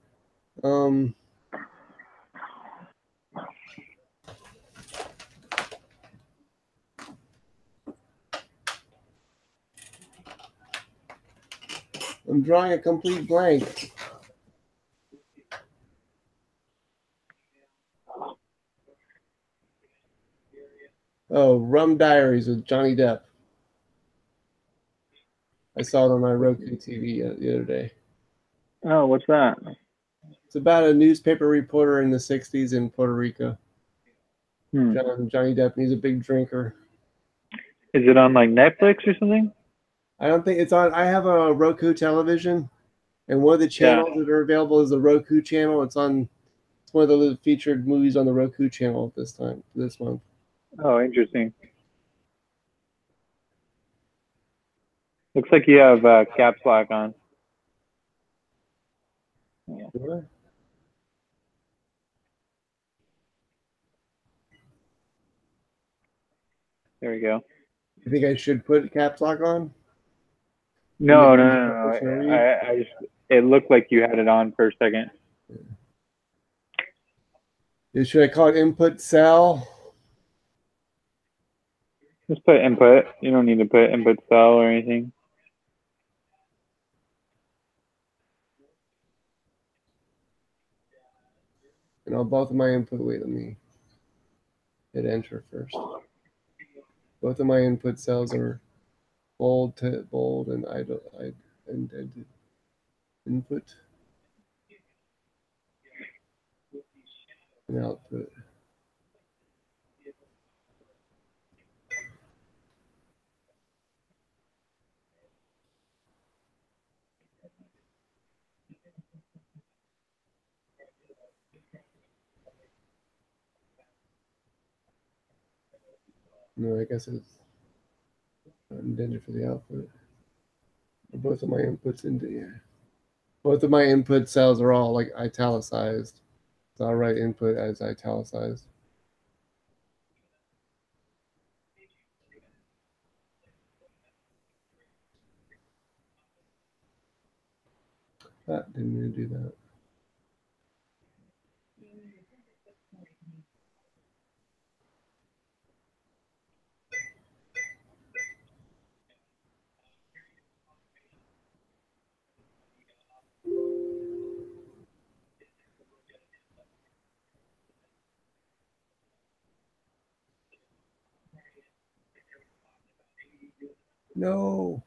I'm drawing a complete blank. Oh, Rum Diaries with Johnny Depp. I saw it on my Roku TV the other day. Oh, what's that? It's about a newspaper reporter in the 60s in Puerto Rico. Johnny Depp, and he's a big drinker. Is it on like Netflix or something? I don't think it's on. I have a Roku television, and one of the channels that are available is the Roku channel. It's on. It's one of the featured movies on the Roku channel this month. Oh, interesting. Looks like you have caps lock on. Sure. There we go. You think I should put caps lock on? No. I just, it looked like you had it on for a second. Should I call it input cell? Just put input. You don't need to put input cell or anything. And on both of my input, wait, let me hit enter first. Both of my input cells are bold to bold and indented. Input and output. No, I guess it's indented for the output. Both of my inputs into here. Both of my input cells are all like italicized. So I'll write input as italicized. That didn't mean to do that. No.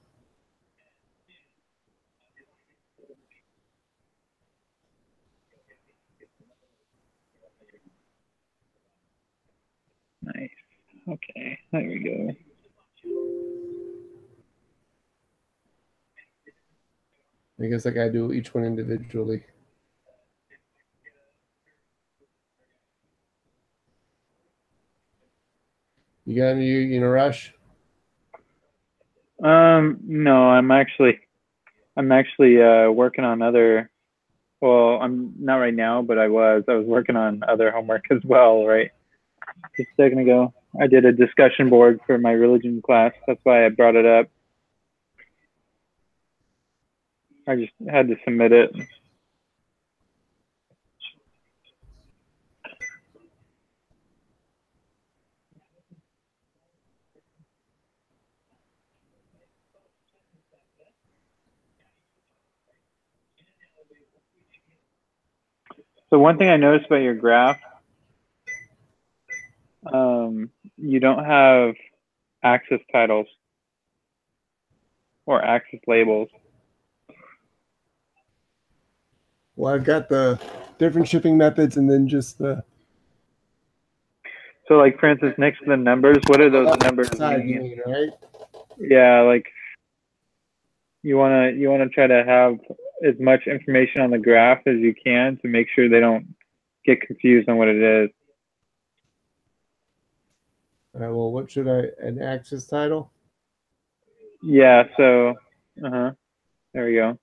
Nice. Okay, there we go. I guess I gotta do each one individually. You in a rush? No, I'm actually working on other. Well, I'm not right now, but I was working on other homework as well, right? Just a second ago, I did a discussion board for my religion class. That's why I brought it up. I just had to submit it. So one thing I noticed about your graph, you don't have axis titles or axis labels. Well, I've got the different shipping methods and then just the. So like, for instance, next to the numbers, what are those numbers Side, you mean? mean, right? Yeah, like you wanna try to have as much information on the graph as you can to make sure they don't get confused on what it is. Well, what should an axis title? Yeah, so there we go.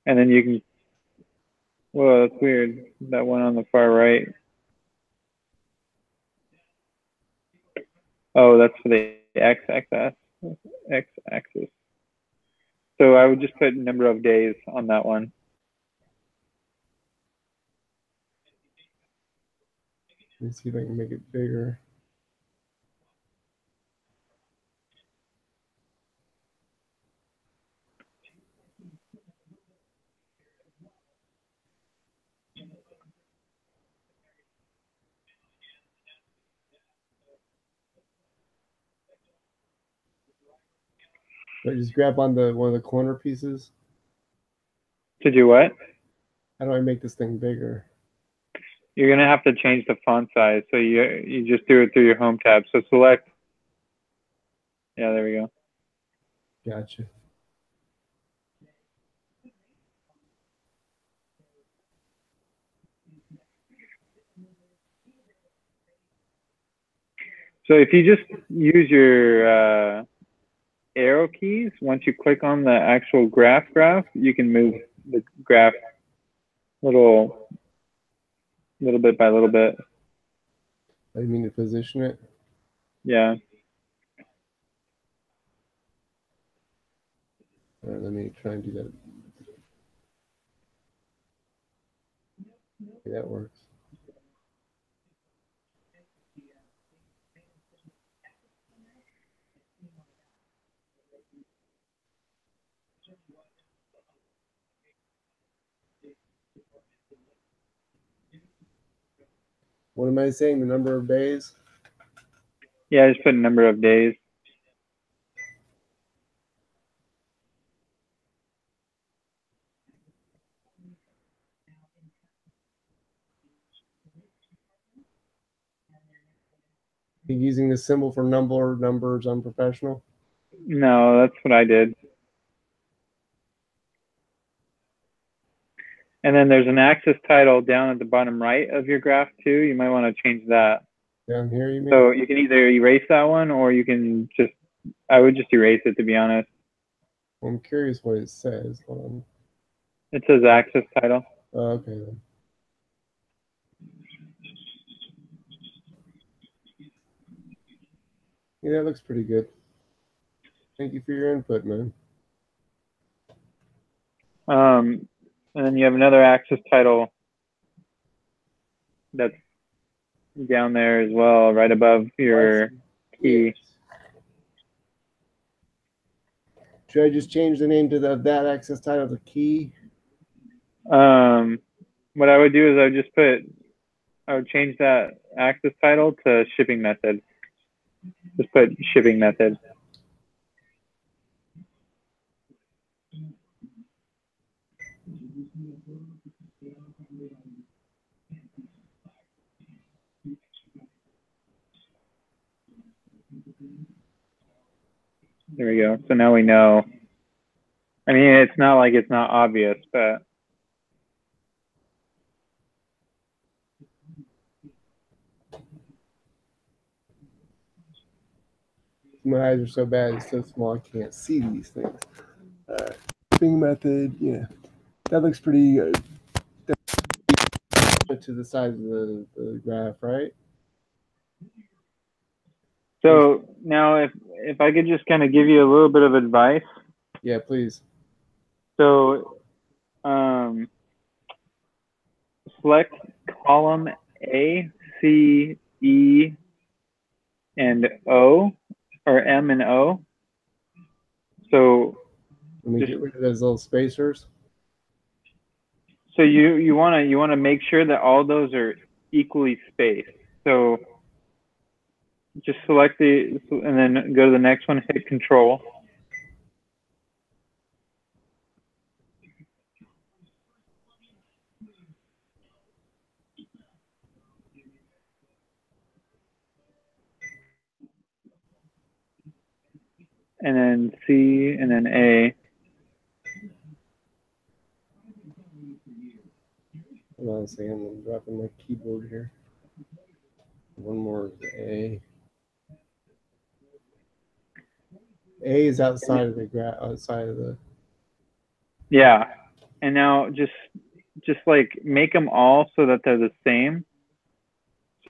And then you can, well, that's weird. That one on the far right. Oh, that's for the x-axis. X-axis. So I would just put number of days on that one. Let me see if I can make it bigger. But just grab on the one of the corner pieces. To do what? How do I make this thing bigger? You're gonna have to change the font size. So you just do it through your home tab. So select. Yeah, there we go. Gotcha. So if you just use your arrow keys, once you click on the actual graph, you can move the graph little bit by little bit. I mean to position it. Yeah. All right, let me try and do that. Okay, that works. What am I saying? The number of days? Yeah, just put a number of days. You're using the symbol for numbers unprofessional? No, that's what I did. And then there's an axis title down at the bottom right of your graph too. You might want to change that. Down here, you mean? So you can either erase that one or you can just, I would just erase it, to be honest. Well, I'm curious what it says. Hold on. It says axis title. Oh, okay then. Yeah, that looks pretty good. Thank you for your input, man. And then you have another axis title that's down there as well, right above your key. Should I just change the name to that access title to key? What I would do is I would change that axis title to shipping method. Just put shipping method. There we go. So now we know. I mean, it's not like it's not obvious, but My eyes are so bad, it's so small I can't see these things. Shipping method, yeah. That looks pretty good. To the size of the graph, right? so now if I could just kind of give you a little bit of advice. Yeah, please. So select column A, C, E, and O, or M and O. So Let me get rid of those little spacers. So you wanna make sure that all those are equally spaced. So just select and then go to the next one, hit Control. And then C, and then A. Hold on a second, I'm dropping my keyboard here. One more is A. A is outside of the outside of the. Yeah. And now just like make them all so that they're the same.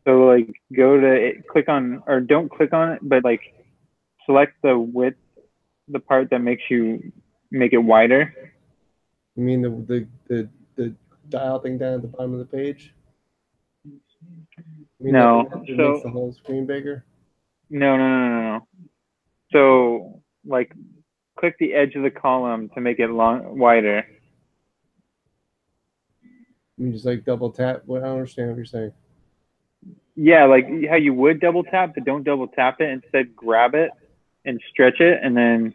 So like go to it, click on, or don't click on it, but like select the width, the part that makes you make it wider. You mean the dial thing down at the bottom of the page? You mean No. that makes the whole screen bigger? No. So like click the edge of the column to make it wider. You just like double tap? Well, I don't understand what you're saying. Yeah, like how you would double tap, but don't double tap it. Instead, grab it and stretch it, and then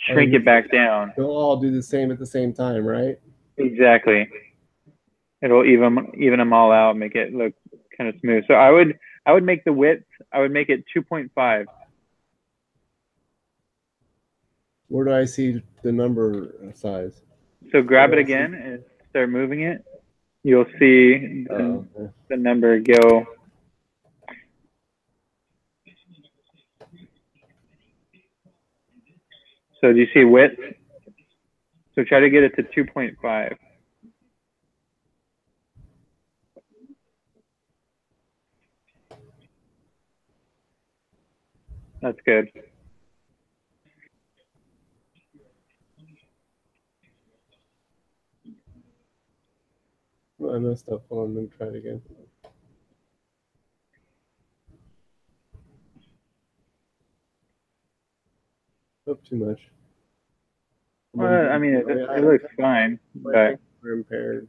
shrink it back down. They'll all do the same at the same time, right? Exactly. It'll even them all out, make it look kind of smooth. So I would make the width, I would make it 2.5. Where do I see the number size? So grab it again and start moving it. You'll see the number go. So do you see width? So try to get it to 2.5. That's good. Oh, I messed up. Hold on, let me try it again. Oh, too much. Well, I mean, it looks fine, but we're impaired.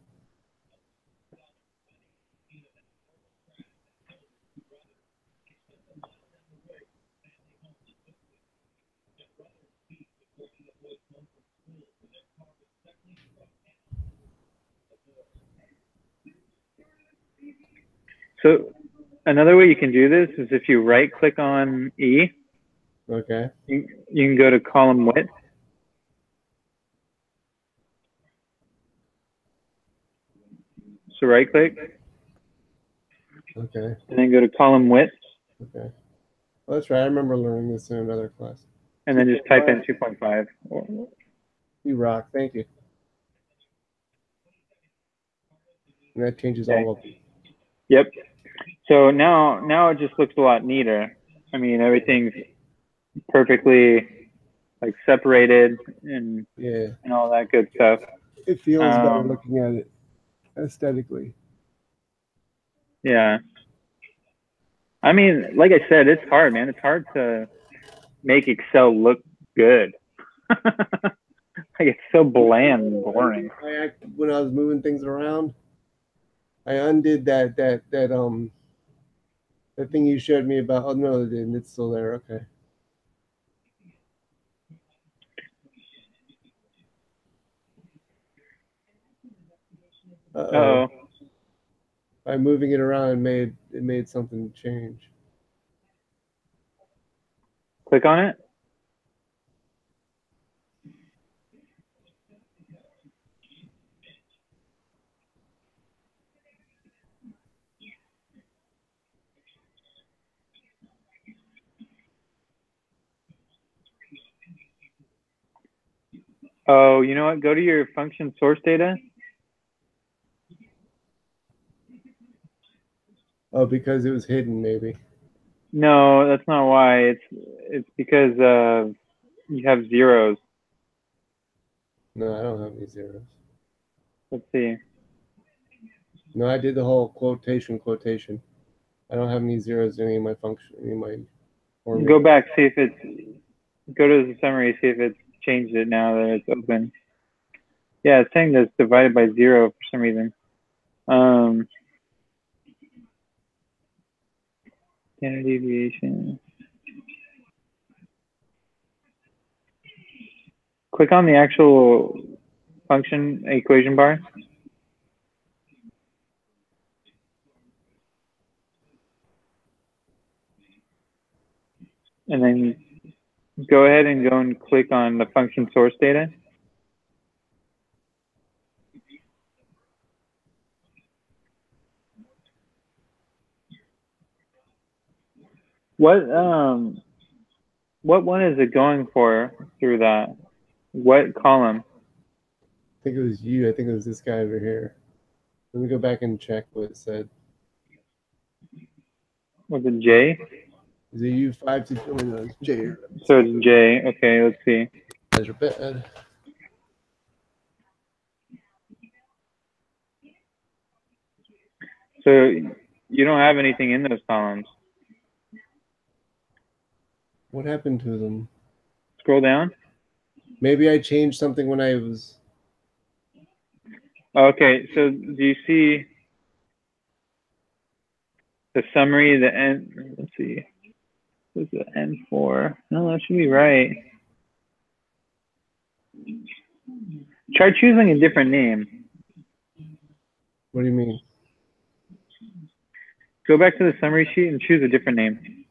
so another way you can do this is if you right click on E, Okay. you can go to column width. So right click. Okay. And then go to column width. Okay. Well, that's right. I remember learning this in another class. And then just type in 2.5. You rock. Thank you. And that changes all of them. Yep. So now it just looks a lot neater. I mean, everything's perfectly like separated and all that good stuff. It feels better looking at it aesthetically. Yeah. I mean, like I said, it's hard, man. It's hard to make Excel look good. Like it's so bland and boring. When I was moving things around, I undid that thing you showed me about. Oh no, it didn't. It's still there. Okay. Uh-oh. By moving it around, it made something change. Click on it. Oh, you know what? Go to your function source data. Oh, because it was hidden, maybe. No, that's not why. It's because you have zeros. No, I don't have any zeros. Let's see. No, I did the whole quotation. I don't have any zeros in any of my function, any of my formula. Go back, see if it's, go to the summary, see if it's changed it now that it's open. Yeah, it's saying that it's divided by 0 for some reason. Standard deviation. Click on the actual function equation bar. And then go ahead and go and click on the function source data. What one is it going for through that? What column? I think it was you. I think it was this guy over here. Let me go back and check what it said. Was it J? Is it you 5 to no, it's J? So it's J. Okay, let's see. Measure bed. So you don't have anything in those columns. What happened to them? Scroll down. Maybe I changed something when I was. Okay, so do you see the summary, the N? Let's see. What's the N4? No, that should be right. Try choosing a different name. What do you mean? Go back to the summary sheet and choose a different name.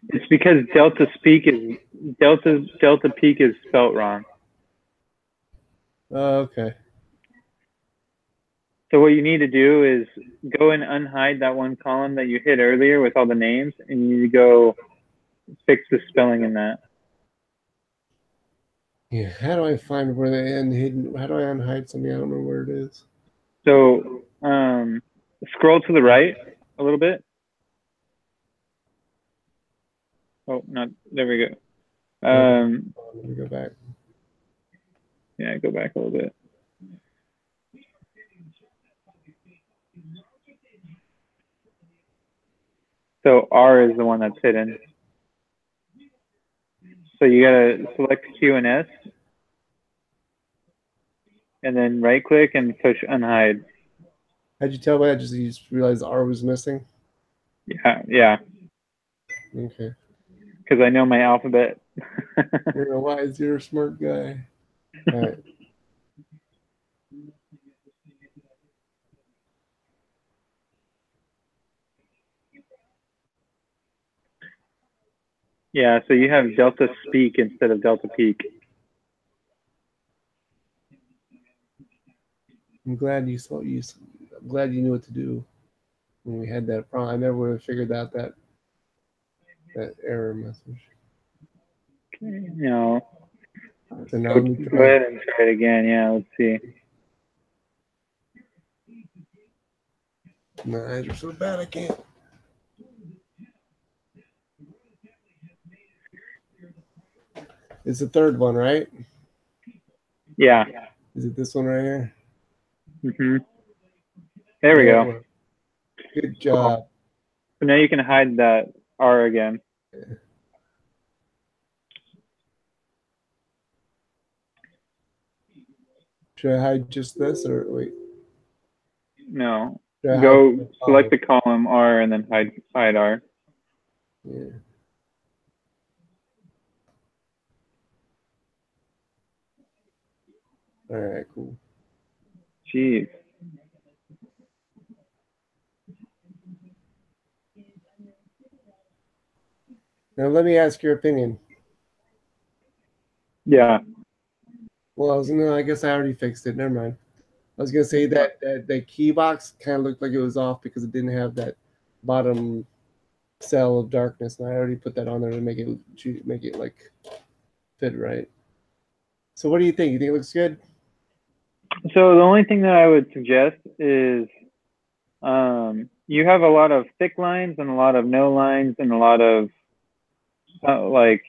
It's because Delta Peak is spelt wrong. Oh, okay. So what you need to do is go and unhide that one column that you hit earlier with all the names, and you need to go fix the spelling in that. Yeah. How do I find where they end hidden? How do I unhide something? I don't know where it is. So scroll to the right a little bit. Oh, not there we go. Let me go back. Yeah, go back a little bit. So R is the one that's hidden. So you gotta select Q and S, and then right click and push unhide. How'd you tell by that? You just realized R was missing? Yeah, Okay. because I know my alphabet. You're a wise, you're a smart guy. All right. Yeah, so you have Delta Speak instead of Delta Peak. I'm glad you saw you. I'm glad you knew what to do when we had that problem. I never would have figured out that error message. Okay, now So now go, let me go try. ahead and try it again. Yeah, let's see. My eyes are so bad I can't. It's the third one, right? Yeah. Is it this one right here? There we Yeah, it go. worked. Good Cool. job. So now you can hide that R again. Should I hide just this or wait? No. Should I hide Go the select column? the column R and then hide R. Yeah. All right, cool. Jeez. Now let me ask your opinion. Yeah. Well, no, I guess I already fixed it. Never mind. I was gonna say that key box kind of looked like it was off because it didn't have that bottom cell of darkness, and I already put that on there to make it like fit right. So what do you think? You think it looks good? So the only thing that I would suggest is you have a lot of thick lines and a lot of no lines and a lot of like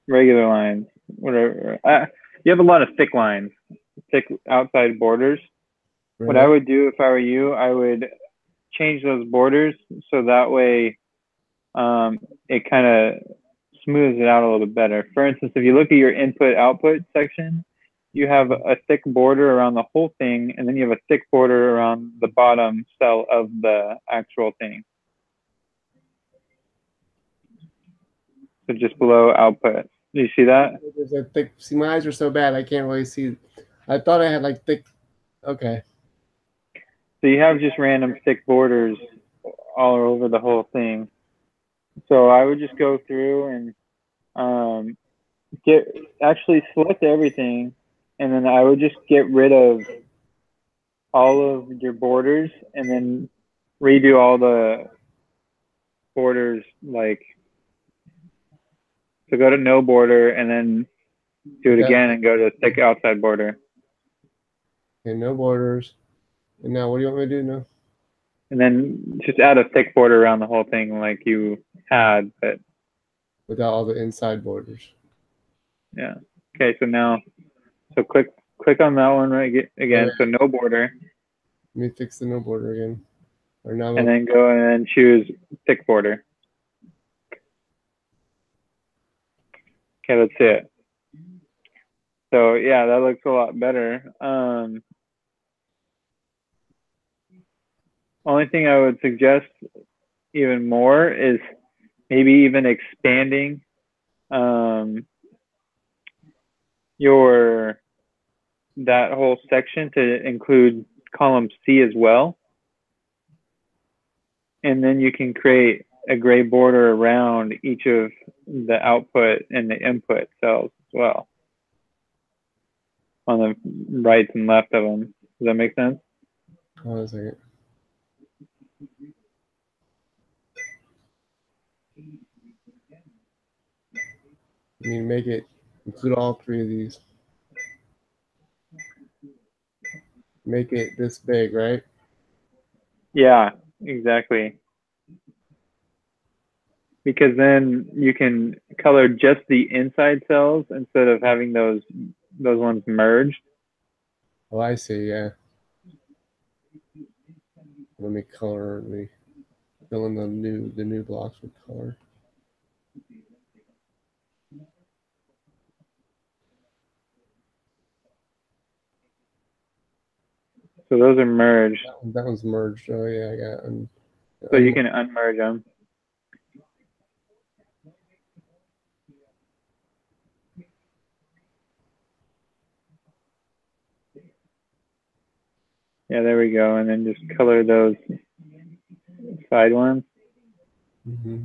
regular lines, whatever. You have a lot of thick lines, thick outside borders. Right. What I would do if I were you, I would change those borders so that way it kind of smooths it out a little bit better. For instance, if you look at your input output section, you have a thick border around the whole thing, and then you have a thick border around the bottom cell of the actual thing. So just below output. Do you see that? There's a thick. See, my eyes are so bad I can't really see. I thought I had like thick. Okay. So you have just random thick borders all over the whole thing. So I would just go through and actually select everything, and then I would just get rid of all of your borders and then redo all the borders, like, so go to no border and then do it again and go to thick outside border. Okay, no borders. And now what do you want me to do now? And then just add a thick border around the whole thing like you had, but Without all the inside borders. yeah. Okay, so now, so click on that one right again. So no border. Let me fix the no border again. Or now And then go and choose thick border. Okay, that's it. So yeah, that looks a lot better. Only thing I would suggest even more is maybe even expanding your that whole section to include column C as well. And then you can create a gray border around each of the output and the input cells as well on the right and left of them. Does that make sense? Hold on a second. I mean, make it include all three of these. Make it this big, right? Yeah, exactly. Because then you can color just the inside cells instead of having those ones merged. Oh, I see. Yeah. Let me color. Let me fill in the new blocks with color. So those are merged. That one's merged. Oh yeah, I got. So you can unmerge them. Yeah, there we go. And then just color those side ones. Mm-hmm.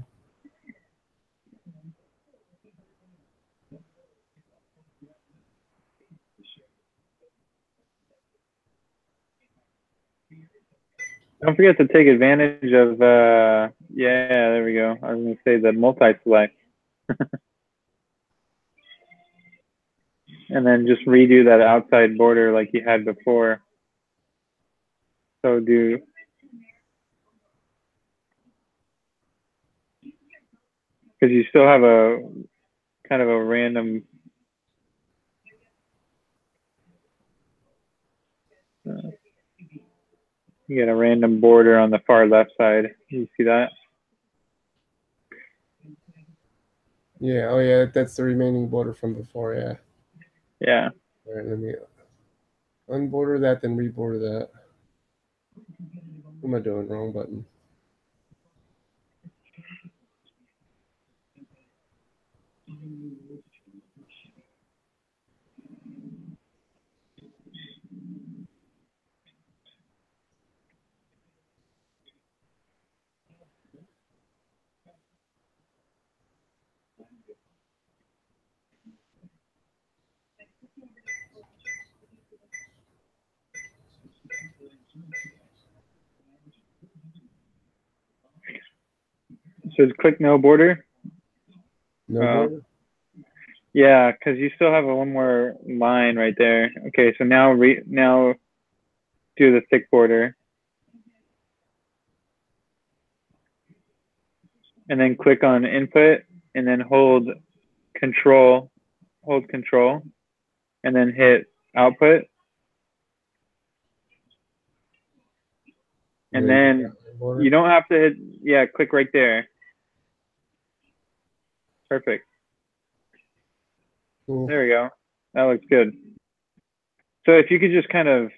Don't forget to take advantage of, yeah, there we go. I was going to say the multi-select. And then just redo that outside border like you had before. So do, because you still have a kind of a random, you get a random border on the far left side. You see that? Yeah. Oh yeah. That's the remaining border from before. Yeah. Yeah. All right. Let me unborder that, then reborder that. What am I doing? Wrong button. So just click no border. No border. Yeah, because you still have one more line right there. Okay, so now now do the thick border. And then click on input and then hold control, and then hit output. And then you don't have to hit, yeah, click right there. Perfect. Cool. There we go. That looks good. So if you could just kind of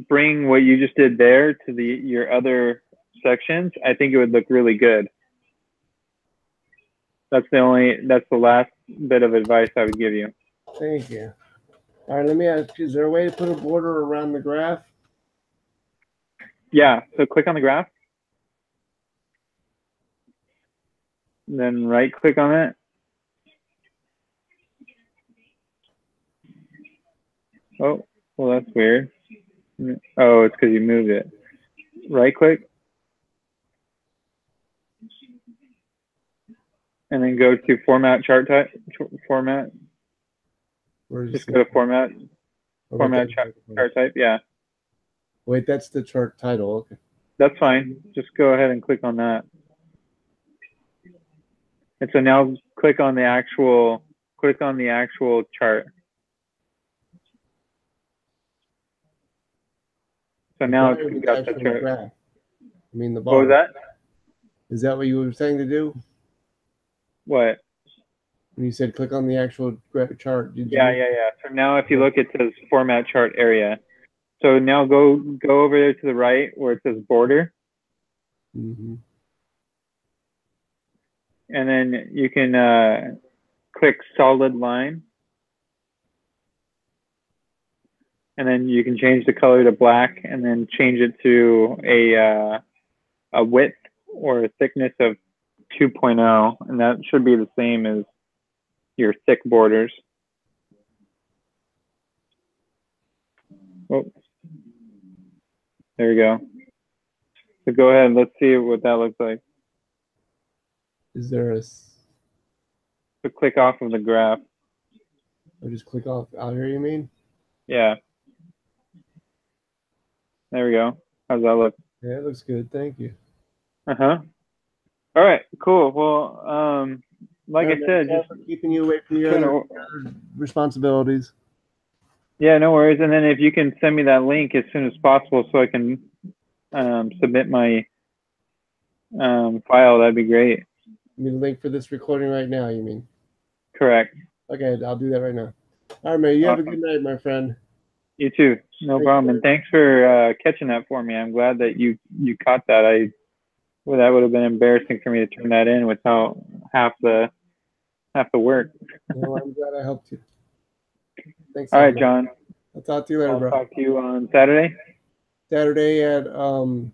bring what you just did there to your other sections, I think it would look really good. That's the last bit of advice I would give you. Thank you. All right, let me ask, is there a way to put a border around the graph? Yeah, so click on the graph. And then right click on it. Oh, well, that's weird. Oh, it's because you moved it. Right click. And then go to format chart type, format. Just go to format, format chart type, yeah. Wait, that's the chart title, okay. That's fine. Just go ahead and click on that. And so now click on the actual chart. So now it's got the chart. Graph. I mean the bar. What was that? Is that what you were saying to do? What? When you said click on the actual chart, did Yeah, you? yeah, yeah. So now if you look, it says format chart area. So now go over there to the right where it says border, Mm-hmm. and then you can click solid line, and then you can change the color to black, and then change it to a width or a thickness of 2.0, and that should be the same as your thick borders. Oh, there we go. So go ahead, let's see what that looks like. Is there a? So click off of the graph. Or just click off out here? You mean? Yeah. There we go. How's that look? Yeah, it looks good. Thank you. Uh-huh. All right, cool. Well, like I said, just keeping you away from your other responsibilities. Yeah, no worries. And then if you can send me that link as soon as possible so I can submit my file, that'd be great. You mean the link for this recording right now, you mean? Correct. Okay, I'll do that right now. All right, man. You have a good night, my friend. You too. No problem. And thanks for catching that for me. I'm glad that you caught that. Well, that would have been embarrassing for me to turn that in without half the work. Well, I'm glad I helped you. Thanks. All right, John. I'll talk to you later, I'll bro. talk to you on Saturday. Saturday at 9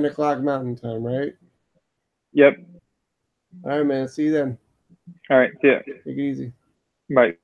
o'clock Mountain Time, right? Yep. All right, man. See you then. All right. See ya. Take it easy. Bye.